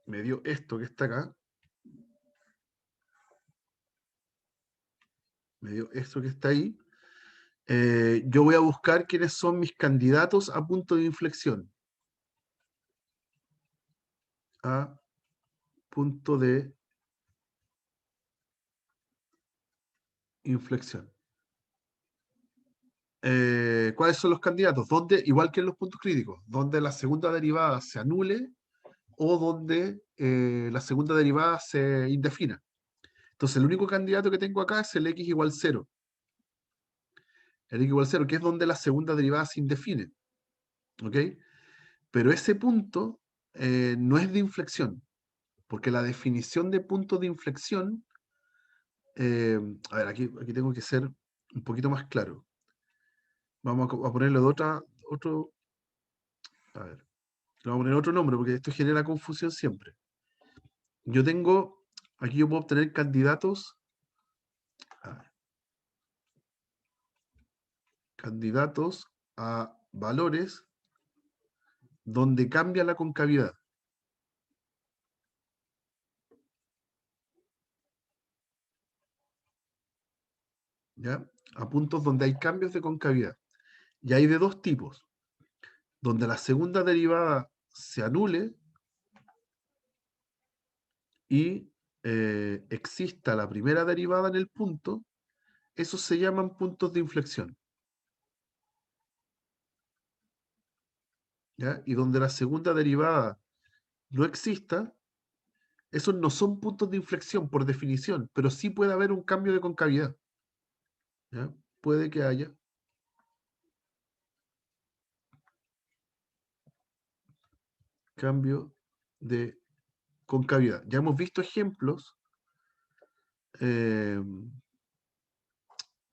me dio esto que está acá, me dio esto que está ahí, yo voy a buscar quiénes son mis candidatos a punto de inflexión. A punto de inflexión. ¿Cuáles son los candidatos? Donde, igual que en los puntos críticos, donde la segunda derivada se anule o donde la segunda derivada se indefina. Entonces, el único candidato que tengo acá es el x igual 0. El x igual 0, que es donde la segunda derivada se indefine. ¿Ok? Pero ese punto no es de inflexión, porque la definición de punto de inflexión, a ver, aquí tengo que ser un poquito más claro. Vamos a ponerle otro, a ver, le vamos a poner otro nombre, porque esto genera confusión siempre. Yo tengo, aquí yo puedo obtener candidatos, a ver, candidatos a valores donde cambia la concavidad. ¿Ya? A puntos donde hay cambios de concavidad. Y hay de dos tipos, donde la segunda derivada se anule y exista la primera derivada en el punto, esos se llaman puntos de inflexión. ¿Ya? Y donde la segunda derivada no exista, esos no son puntos de inflexión por definición, pero sí puede haber un cambio de concavidad. ¿Ya? Puede que haya cambio de concavidad. Ya hemos visto ejemplos, eh,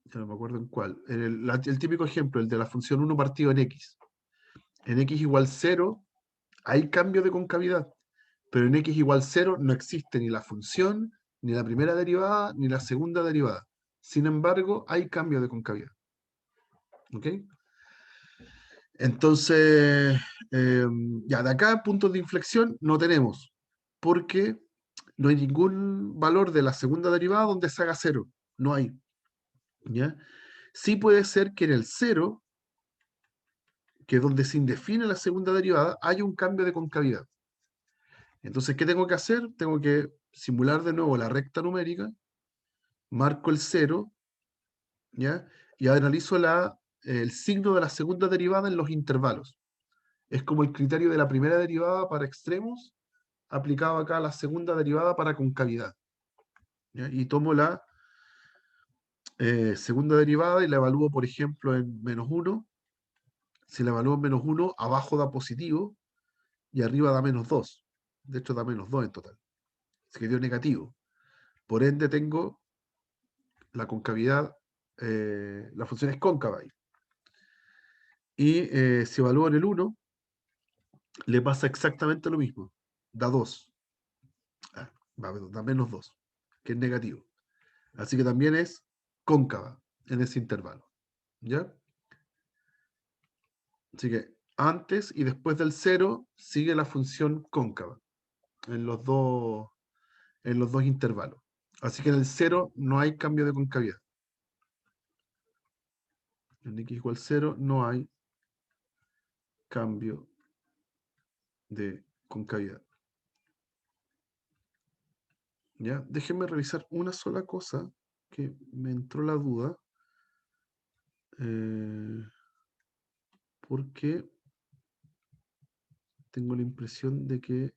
ya no me acuerdo en cuál, el típico ejemplo, el de la función 1 partido en x. En x igual 0 hay cambio de concavidad, pero en x igual 0 no existe ni la función, ni la primera derivada, ni la segunda derivada. Sin embargo, hay cambio de concavidad. ¿Ok? Entonces, ya de acá puntos de inflexión no tenemos, porque no hay ningún valor de la segunda derivada donde se haga 0. No hay. ¿Ya? Sí puede ser que en el 0, que es donde se indefine la segunda derivada, haya un cambio de concavidad. Entonces, ¿qué tengo que hacer? Tengo que simular de nuevo la recta numérica, marco el 0, ¿ya? Y analizo el signo de la segunda derivada en los intervalos. Es como el criterio de la primera derivada para extremos, aplicado acá a la segunda derivada para concavidad. ¿Ya? Y tomo la segunda derivada y la evalúo, por ejemplo, en -1. Si la evalúo en -1, abajo da positivo y arriba da -2. De hecho, da -2 en total. Así que dio negativo. Por ende, tengo la concavidad, la función es cóncava ahí. Y si evalúo en el 1, le pasa exactamente lo mismo. Da 2. Ah, da -2, que es negativo. Así que también es cóncava en ese intervalo. ¿Ya? Así que antes y después del 0 sigue la función cóncava en en los dos intervalos. Así que en el 0 no hay cambio de concavidad. En x igual 0 no hay cambio de concavidad. ¿Ya? Déjenme revisar una sola cosa que me entró la duda. Porque tengo la impresión de que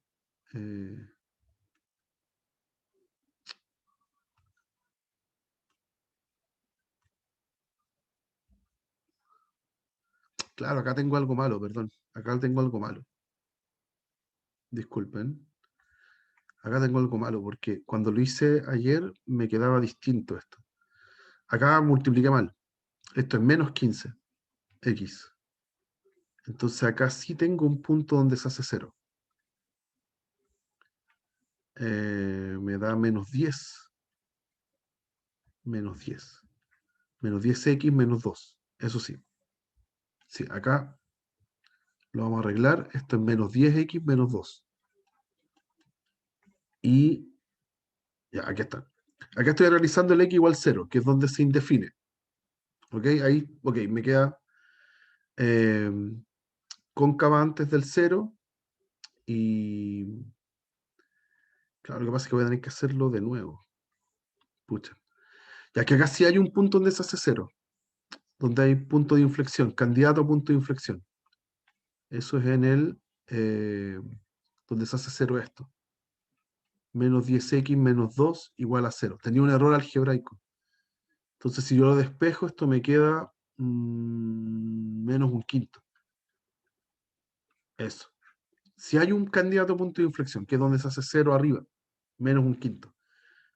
claro, acá tengo algo malo, perdón. Acá tengo algo malo. Disculpen. Acá tengo algo malo, porque cuando lo hice ayer me quedaba distinto esto. Acá multipliqué mal. Esto es menos 15, x. Entonces acá sí tengo un punto donde se hace 0. Me da menos 10. Menos 10. Menos 10x menos 2. Eso sí. Sí, acá lo vamos a arreglar. Esto es menos 10x menos 2. Y ya, aquí está. Acá estoy realizando el x igual 0, que es donde se indefine. ¿Ok? Ahí, ok, me queda eh, cóncava antes del 0. Y claro, lo que pasa es que voy a tener que hacerlo de nuevo. Pucha. Ya que acá sí hay un punto donde se hace 0. Donde hay punto de inflexión. Candidato a punto de inflexión. Eso es en el... eh, donde se hace 0 esto. Menos 10x menos 2 igual a 0. Tenía un error algebraico. Entonces, si yo lo despejo, esto me queda menos un quinto. Eso. Si hay un candidato a punto de inflexión, que es donde se hace 0 arriba, menos un quinto.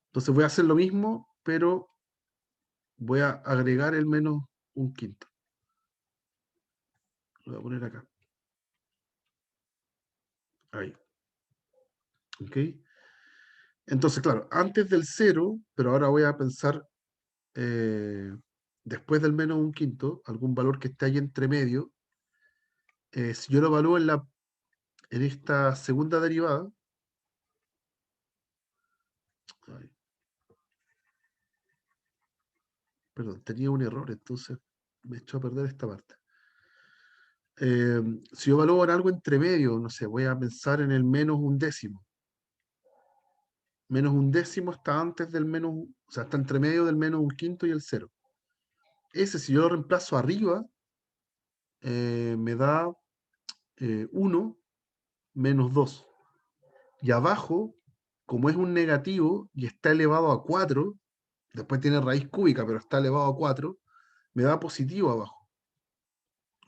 Entonces voy a hacer lo mismo, pero voy a agregar el menos un quinto. Lo voy a poner acá. Ahí. ¿Ok? Entonces, claro, antes del 0, pero ahora voy a pensar después del menos un quinto, algún valor que esté ahí entre medio. Si yo lo evalúo en esta segunda derivada, ay, perdón, tenía un error, entonces me echó a perder esta parte. Si yo evalúo en algo entre medio, no sé, voy a pensar en el menos un décimo. Menos un décimo está antes del menos, o sea, está entre medio del menos un quinto y el 0. Ese, si yo lo reemplazo arriba, me da 1 menos 2. Y abajo, como es un negativo y está elevado a 4, después tiene raíz cúbica, pero está elevado a 4, me da positivo abajo.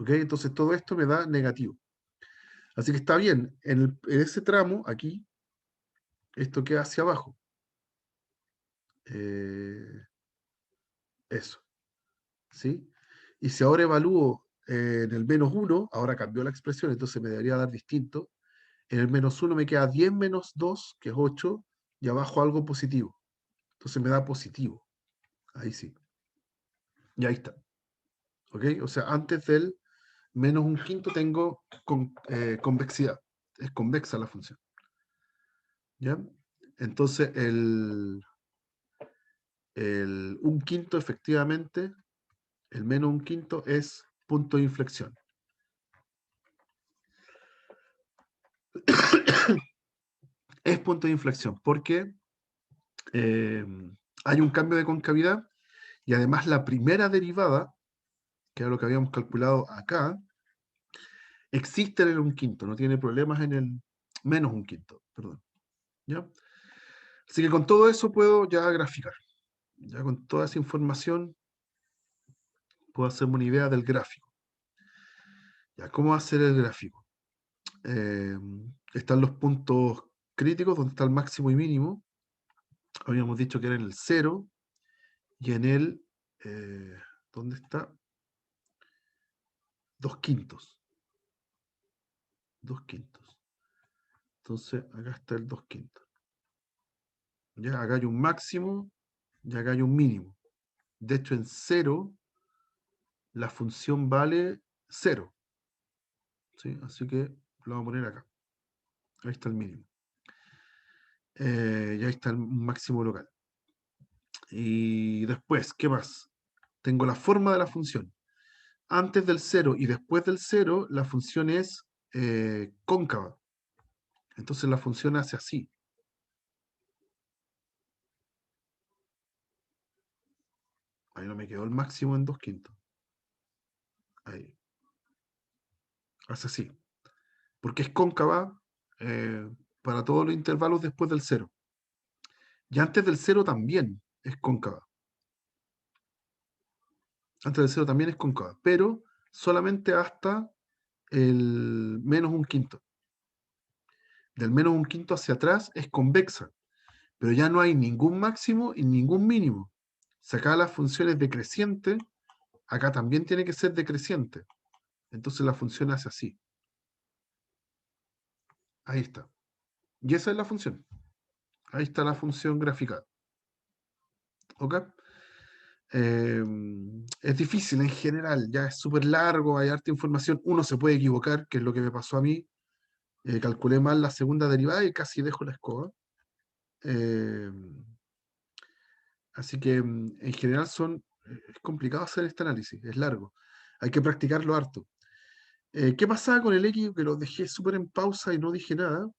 ¿Ok? Entonces todo esto me da negativo. Así que está bien, en ese tramo, aquí, esto queda hacia abajo. Eh, eso. ¿Sí? Y si ahora evalúo en el menos 1, ahora cambió la expresión, entonces me debería dar distinto. En el menos 1 me queda 10 menos 2, que es 8, y abajo algo positivo. Entonces me da positivo. Ahí sí. Y ahí está. ¿Ok? O sea, antes del menos un quinto tengo convexidad. Es convexa la función. ¿Ya? Entonces, un quinto efectivamente, el menos un quinto es punto de inflexión. Es punto de inflexión porque hay un cambio de concavidad y además la primera derivada, que era lo que habíamos calculado acá, existe en el un quinto, no tiene problemas en el menos un quinto, perdón. ¿Ya? Así que con todo eso puedo ya graficar. Ya con toda esa información puedo hacerme una idea del gráfico. Ya, ¿cómo hacer el gráfico? Eh, Están los puntos críticos donde está el máximo y mínimo. Habíamos dicho que era en el 0 y en el... ¿dónde está? 2 quintos. 2 quintos. Entonces, acá está el 2 quintos. Ya, acá hay un máximo y acá hay un mínimo. De hecho, en 0, la función vale 0. ¿Sí? Así que lo vamos a poner acá. Ahí está el mínimo. Y ahí está el máximo local. Y después, ¿qué más? Tengo la forma de la función. Antes del 0 y después del 0, la función es cóncava. Entonces la función hace así. Ahí no me quedó el máximo en 2 quintos. Ahí. Hace así. Porque es cóncava eh, para todos los intervalos después del 0. Y antes del 0 también es cóncava. Antes del 0 también es cóncava. Pero solamente hasta el menos un quinto. del menos un quinto hacia atrás es convexa, pero ya no hay ningún máximo y ningún mínimo. Si acá la función es decreciente, acá también tiene que ser decreciente. Entonces la función hace así. Ahí está. Y esa es la función. Ahí está la función graficada. ¿Ok? Es difícil en general, ya es súper largo, hay harta información, uno se puede equivocar, que es lo que me pasó a mí. Calculé mal la segunda derivada y casi dejo la escoba. Eh, Así que en general es complicado hacer este análisis, es largo. Hay que practicarlo harto. ¿Qué pasaba con el X? Que lo dejé súper en pausa y no dije nada.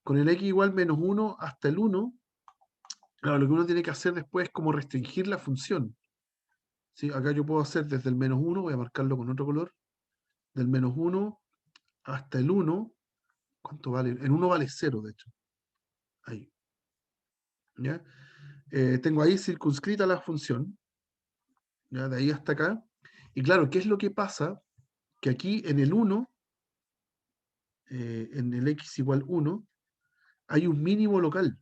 Con el X igual menos 1 hasta el 1, claro, lo que uno tiene que hacer después es como restringir la función. ¿Sí? Acá yo puedo hacer desde el menos 1, voy a marcarlo con otro color, del menos 1 hasta el 1. ¿Cuánto vale? En 1 vale 0, de hecho. Ahí. ¿Ya? Tengo ahí circunscrita la función, ¿ya? De ahí hasta acá. Y claro, ¿qué es lo que pasa? Que aquí en el 1, en el x igual 1, hay un mínimo local.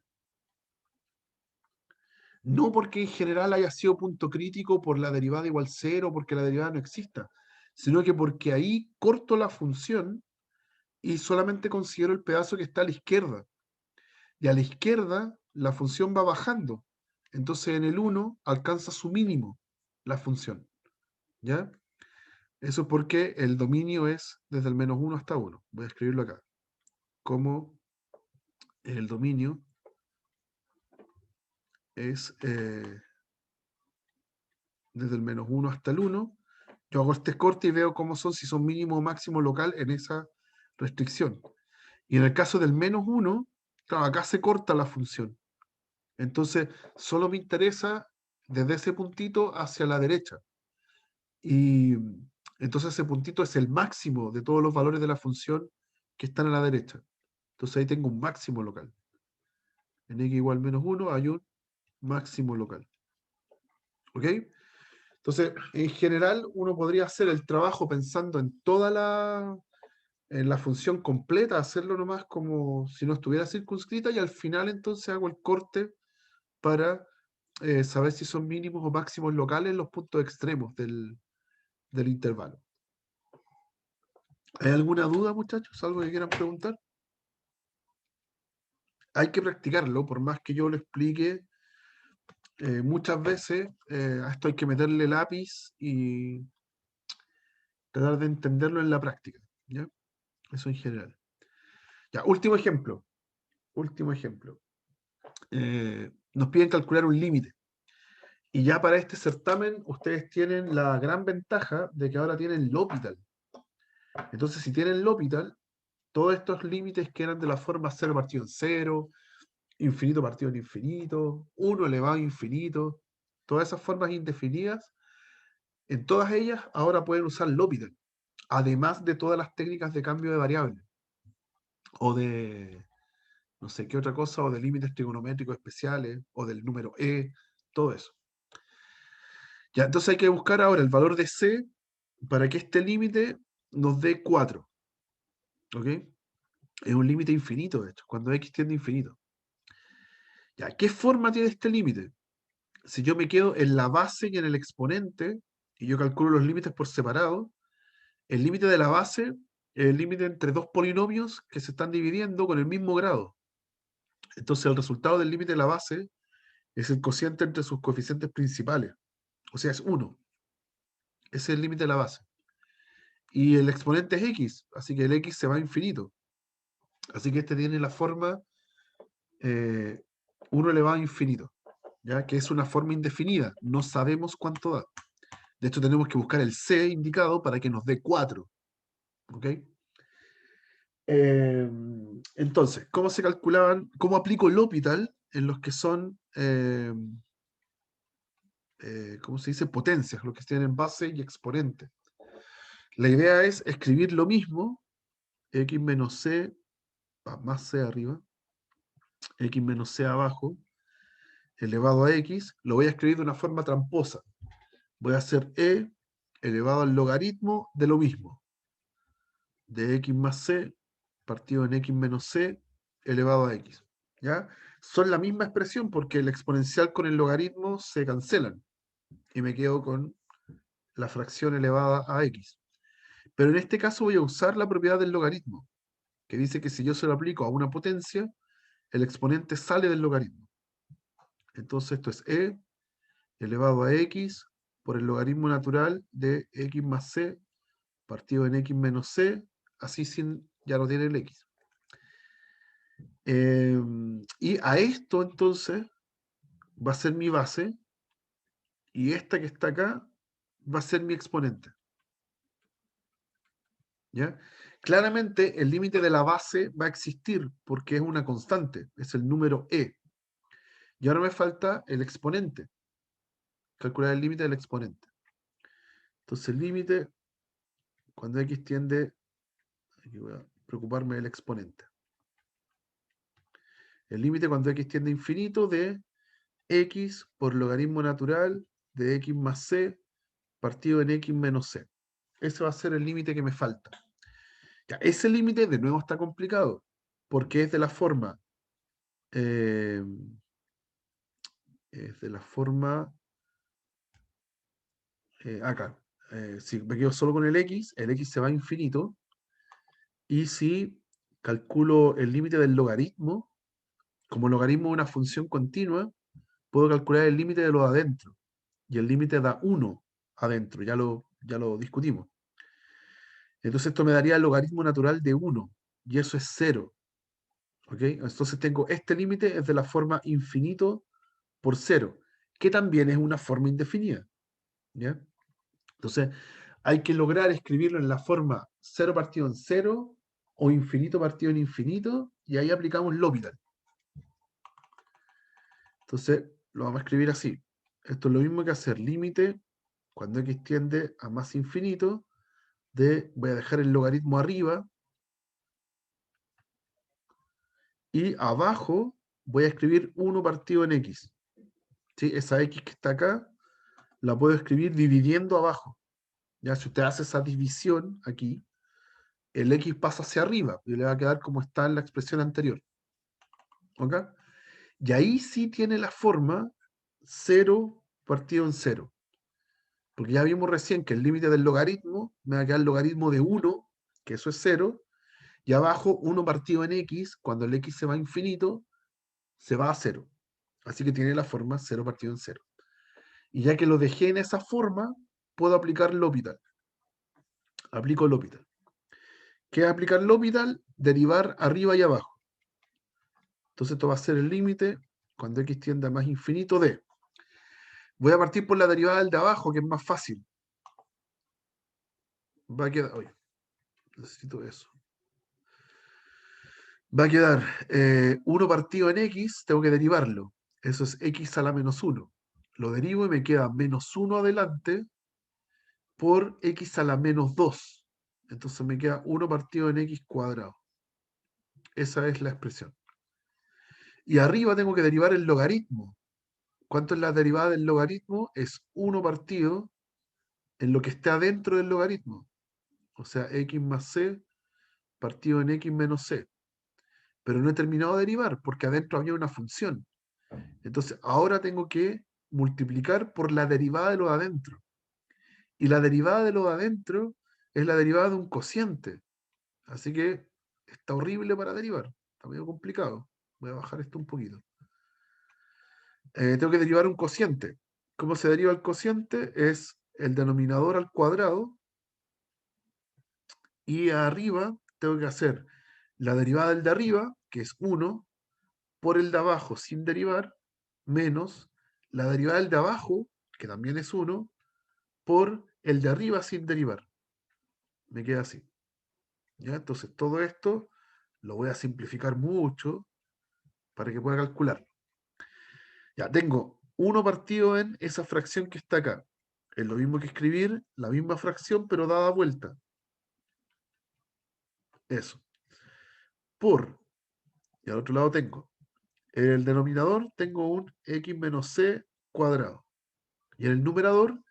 No porque en general haya sido punto crítico por la derivada igual 0, porque la derivada no exista, sino que porque ahí corto la función y solamente considero el pedazo que está a la izquierda. Y a la izquierda la función va bajando. Entonces en el 1 alcanza su mínimo la función. ¿Ya? Eso es porque el dominio es desde el menos 1 hasta 1. Voy a escribirlo acá. Como el dominio es desde el menos 1 hasta el 1. Yo hago este corte y veo cómo son, si son mínimo o máximo local en esa restricción. Y en el caso del menos 1, claro, acá se corta la función. Entonces, solo me interesa desde ese puntito hacia la derecha. Y entonces ese puntito es el máximo de todos los valores de la función que están a la derecha. Entonces ahí tengo un máximo local. En x igual menos 1 hay un máximo local. ¿Ok? Entonces, en general, uno podría hacer el trabajo pensando en la función completa, hacerlo nomás como si no estuviera circunscrita y al final entonces hago el corte para saber si son mínimos o máximos locales los puntos extremos del intervalo. ¿Hay alguna duda, muchachos? ¿Algo que quieran preguntar? Hay que practicarlo, por más que yo lo explique muchas veces, a esto hay que meterle lápiz y tratar de entenderlo en la práctica. ¿Ya? Eso en general. Ya, último ejemplo. Último ejemplo. Nos piden calcular un límite. Y ya para este certamen, ustedes tienen la gran ventaja de que ahora tienen L'Hopital. Entonces, si tienen L'Hopital, todos estos límites que eran de la forma 0 partido en 0, infinito partido en infinito, 1 elevado a infinito, todas esas formas indefinidas, en todas ellas ahora pueden usar L'Hopital, además de todas las técnicas de cambio de variables, o de no sé qué otra cosa, o de límites trigonométricos especiales, o del número todo eso. Ya, entonces hay que buscar ahora el valor de C para que este límite nos dé 4. ¿Ok? Es un límite infinito, de hecho, cuando x tiende a infinito. Ya, ¿qué forma tiene este límite? Si yo me quedo en la base y en el exponente, y yo calculo los límites por separado, el límite de la base es el límite entre dos polinomios que se están dividiendo con el mismo grado. Entonces el resultado del límite de la base es el cociente entre sus coeficientes principales. O sea, es 1. Ese es el límite de la base. Y el exponente es x, así que el x se va a infinito. Así que este tiene la forma 1 elevado a infinito, ¿ya? Que es una forma indefinida. No sabemos cuánto da. De hecho, tenemos que buscar el c indicado para que nos dé 4. ¿Ok? Entonces, ¿cómo se calculaban? ¿Cómo aplico L'Hopital en los que son, ¿cómo se dice? Potencias, los que tienen base y exponente. La idea es escribir lo mismo, x menos c, más c arriba, x menos c abajo, elevado a x, lo voy a escribir de una forma tramposa. Voy a hacer e elevado al logaritmo de lo mismo, de x más c, partido en x menos c, elevado a x. ¿Ya? Son la misma expresión porque el exponencial con el logaritmo se cancelan. Y me quedo con la fracción elevada a x. Pero en este caso voy a usar la propiedad del logaritmo, que dice que si yo se lo aplico a una potencia, el exponente sale del logaritmo. Entonces esto es e elevado a x por el logaritmo natural de x más c partido en x menos c, así sin, ya no tiene el x. Y a esto entonces va a ser mi base y esta que está acá va a ser mi exponente. ¿Ya? Claramente el límite de la base va a existir porque es una constante, es el número e. Y ahora me falta el exponente, calcular el límite del exponente. Entonces el límite, cuando x tiende, aquí voy a preocuparme del exponente. El límite cuando x tiende a infinito de x por logaritmo natural de x más c partido en x menos c. Ese va a ser el límite que me falta. Ya, ese límite de nuevo está complicado, porque es de la forma, eh, acá. Si me quedo solo con el x se va a infinito, y si calculo el límite del logaritmo, como logaritmo de una función continua, puedo calcular el límite de lo de adentro, y el límite da 1 adentro, ya lo discutimos. Entonces esto me daría el logaritmo natural de 1, y eso es 0. ¿Ok? Entonces tengo este límite es de la forma infinito por 0, que también es una forma indefinida. ¿Ya? Entonces hay que lograr escribirlo en la forma 0 partido en 0 o infinito partido en infinito, y ahí aplicamos L'Hopital. Entonces lo vamos a escribir así. Esto es lo mismo que hacer límite cuando x tiende a más infinito de, voy a dejar el logaritmo arriba, y abajo voy a escribir 1 partido en x. ¿Sí? Esa x que está acá la puedo escribir dividiendo abajo. Ya, si usted hace esa división aquí, el x pasa hacia arriba y le va a quedar como está en la expresión anterior. ¿Ok? Y ahí sí tiene la forma 0 partido en 0. Porque ya vimos recién que el límite del logaritmo me va a quedar el logaritmo de 1, que eso es 0, y abajo 1 partido en x, cuando el x se va a infinito, se va a 0. Así que tiene la forma 0 partido en 0. Y ya que lo dejé en esa forma, puedo aplicar L'Hopital. Aplico L'Hopital. ¿Qué es aplicar L'Hopital? Derivar arriba y abajo. Entonces esto va a ser el límite cuando x tiende a más infinito de. Voy a partir por la derivada del de abajo, que es más fácil. Va a quedar. Oye, necesito eso. Va a quedar 1 partido en x, tengo que derivarlo. Eso es x a la menos 1. Lo derivo y me queda menos 1 adelante por x a la menos 2. Entonces me queda 1 partido en x cuadrado. Esa es la expresión. Y arriba tengo que derivar el logaritmo. ¿Cuánto es la derivada del logaritmo? Es 1 partido en lo que esté adentro del logaritmo. O sea, x más c partido en x menos c. Pero no he terminado de derivar porque adentro había una función. Entonces ahora tengo que multiplicar por la derivada de lo de adentro. Y la derivada de lo de adentro es la derivada de un cociente. Así que está horrible para derivar. Está medio complicado. Voy a bajar esto un poquito. Tengo que derivar un cociente. ¿Cómo se deriva el cociente? Es el denominador al cuadrado, y arriba tengo que hacer la derivada del de arriba, que es 1, por el de abajo sin derivar, menos la derivada del de abajo, que también es 1, por el de arriba sin derivar. Me queda así. ¿Ya? Entonces todo esto lo voy a simplificar mucho para que pueda calcular. Ya tengo 1 partido en esa fracción que está acá. Es lo mismo que escribir la misma fracción, pero dada vuelta. Eso. Por, y al otro lado tengo, en el denominador tengo un x menos c cuadrado. Y en el numerador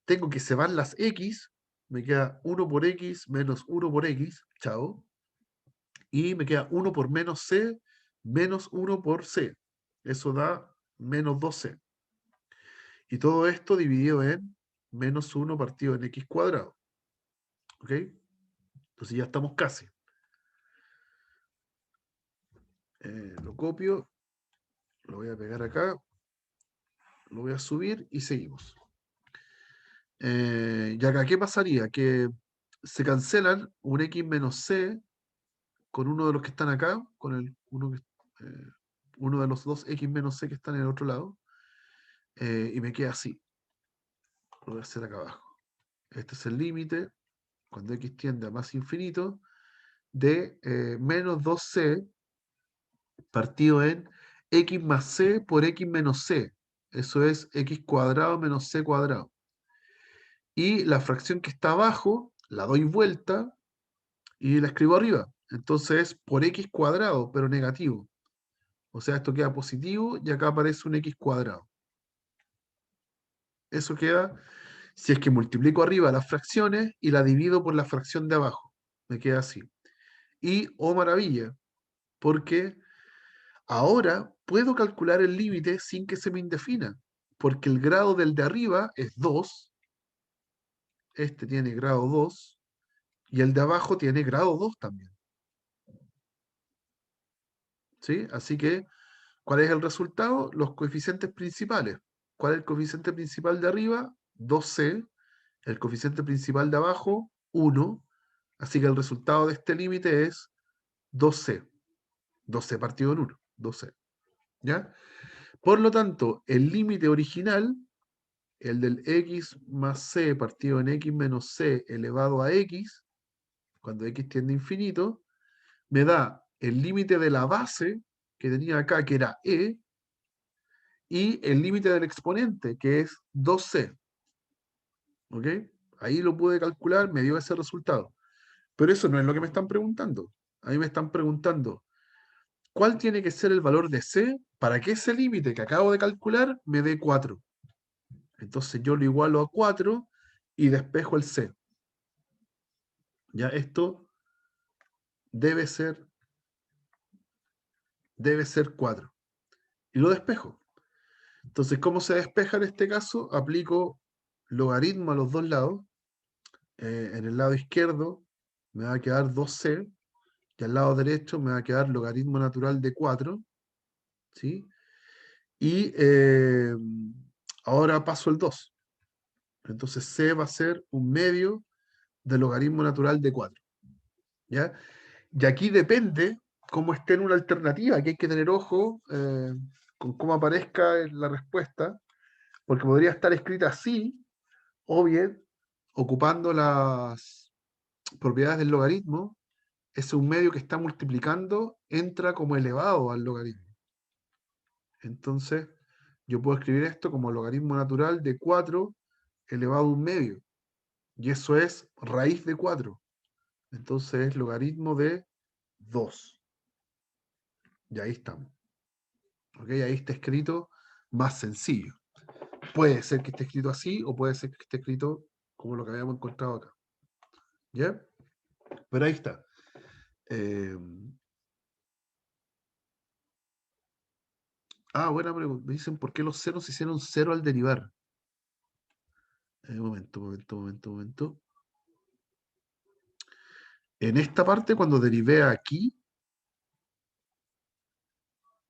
tengo que se van las x, me queda 1 por x menos 1 por x, chao. Y me queda 1 por menos c, menos 1 por c. Eso da menos 2c. Y todo esto dividido en menos 1 partido en x cuadrado. ¿Ok? Entonces ya estamos casi. Lo copio, lo voy a pegar acá, lo voy a subir y seguimos. Y acá, ¿qué pasaría? Que se cancelan un x menos c con uno de los que están acá, con el uno de los dos x menos c que están en el otro lado, y me queda así. Lo voy a hacer acá abajo. Este es el límite, cuando x tiende a más infinito, de menos 2c partido en x más c por x menos c. Eso es x cuadrado menos c cuadrado. Y la fracción que está abajo, la doy vuelta y la escribo arriba. Entonces es por x cuadrado, pero negativo. O sea, esto queda positivo y acá aparece un x cuadrado. Eso queda si es que multiplico arriba las fracciones y la divido por la fracción de abajo. Me queda así. Y, oh maravilla, porque ahora puedo calcular el límite sin que se me indefina, porque el grado del de arriba es 2, este tiene grado 2, y el de abajo tiene grado 2 también. ¿Sí? Así que, ¿cuál es el resultado? Los coeficientes principales. ¿Cuál es el coeficiente principal de arriba? 2c. El coeficiente principal de abajo, 1. Así que el resultado de este límite es 2c. 2c partido en 1. 2c. ¿Ya? Por lo tanto, el límite original, el del x más c partido en x menos c elevado a x, cuando x tiende a infinito, me da el límite de la base que tenía acá, que era e, y el límite del exponente, que es 2c. ¿Ok? Ahí lo pude calcular, me dio ese resultado. Pero eso no es lo que me están preguntando. A mí me están preguntando, ¿cuál tiene que ser el valor de c para que ese límite que acabo de calcular me dé 4? Entonces yo lo igualo a 4 y despejo el c. Ya esto debe ser 4. Y lo despejo. Entonces, ¿cómo se despeja en este caso? Aplico logaritmo a los dos lados. En el lado izquierdo me va a quedar 2c y al lado derecho me va a quedar logaritmo natural de 4. ¿Sí? Y ahora paso el 2. Entonces c va a ser un medio del logaritmo natural de 4. ¿Ya? Y aquí depende cómo esté en una alternativa, que hay que tener ojo con cómo aparezca la respuesta, porque podría estar escrita así, o bien ocupando las propiedades del logaritmo, es un medio que está multiplicando, entra como elevado al logaritmo. Entonces, yo puedo escribir esto como logaritmo natural de 4 elevado a un medio. Y eso es raíz de 4. Entonces es logaritmo de 2. Y ahí estamos. ¿Ok? Ahí está escrito más sencillo. Puede ser que esté escrito así o puede ser que esté escrito como lo que habíamos encontrado acá. ¿Ya? Pero ahí está. Buena pregunta. Me dicen por qué los ceros se hicieron 0 al derivar. Momento. En esta parte, cuando derivé aquí,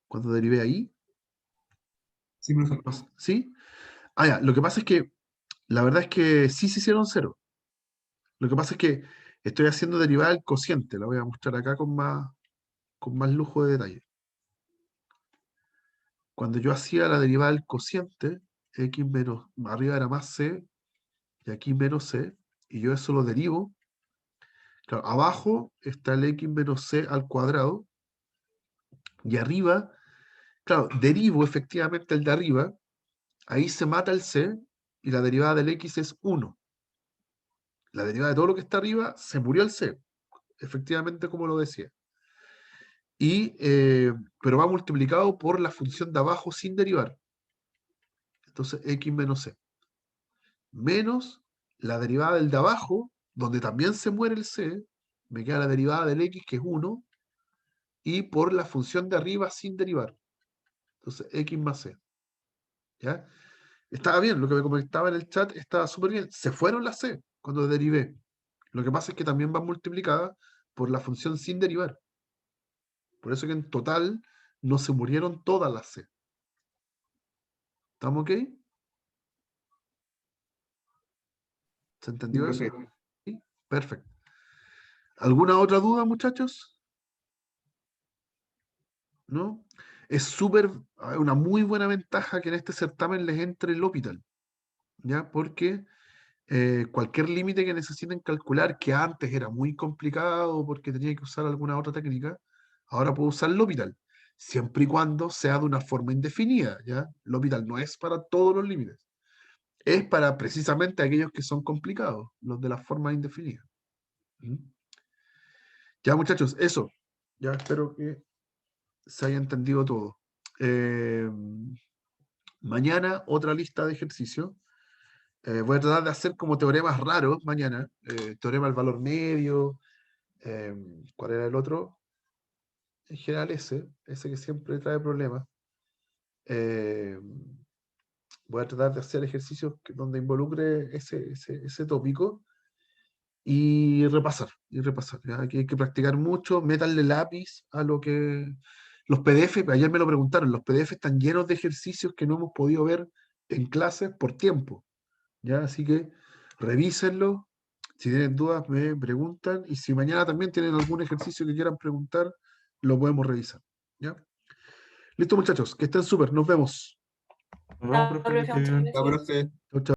cuando derivé ahí, Sí, profesor. ¿sí? Ya, lo que pasa es que la verdad es que sí se hicieron 0. Lo que pasa es que estoy haciendo derivada del cociente. La voy a mostrar acá con más lujo de detalle. Cuando yo hacía la derivada del cociente, x menos, arriba era más c, y aquí menos c, y yo eso lo derivo. Claro, abajo está el x menos c al cuadrado, y arriba, claro, derivo efectivamente el de arriba, ahí se mata el c, y la derivada del x es 1. La derivada de todo lo que está arriba, se murió el c, efectivamente como lo decía. Pero va multiplicado por la función de abajo sin derivar. Entonces, x menos c. Menos la derivada del de abajo, donde también se muere el c, me queda la derivada del x, que es 1, y por la función de arriba sin derivar. Entonces, x más c. ¿Ya? Estaba bien, lo que me comentaba en el chat estaba súper bien. Se fueron las c cuando derivé. Lo que pasa es que también va multiplicada por la función sin derivar. Por eso que en total no se murieron todas las c. ¿Estamos ok? ¿Se entendió eso? Profe. ¿Sí? Perfecto. ¿Alguna otra duda, muchachos? ¿No? Es una muy buena ventaja que en este certamen les entre el L'Hopital, ¿ya? Porque cualquier límite que necesiten calcular, que antes era muy complicado porque tenía que usar alguna otra técnica, ahora puedo usar L'Hopital, siempre y cuando sea de una forma indefinida, ¿ya? L'Hopital no es para todos los límites, es para precisamente aquellos que son complicados, los de la forma indefinida. ¿Mm? Ya, muchachos, eso. Ya espero que se haya entendido todo. Mañana otra lista de ejercicios. Voy a tratar de hacer como teoremas raros mañana. Teorema del valor medio. ¿Cuál era el otro? En general ese que siempre trae problemas. Eh, Voy a tratar de hacer ejercicios donde involucre ese tópico y repasar. ¿Ya? Aquí hay que practicar mucho. Métanle lápiz a lo que... Los PDF, ayer me lo preguntaron, los PDF están llenos de ejercicios que no hemos podido ver en clases por tiempo. ¿Ya? Así que revísenlo. Si tienen dudas, me preguntan. Y si mañana también tienen algún ejercicio que quieran preguntar, lo podemos revisar. ¿Ya? Listo, muchachos. Que estén súper. Nos vemos. Nos vemos, profe, que esté bien. Chao, profe. Chau, chau.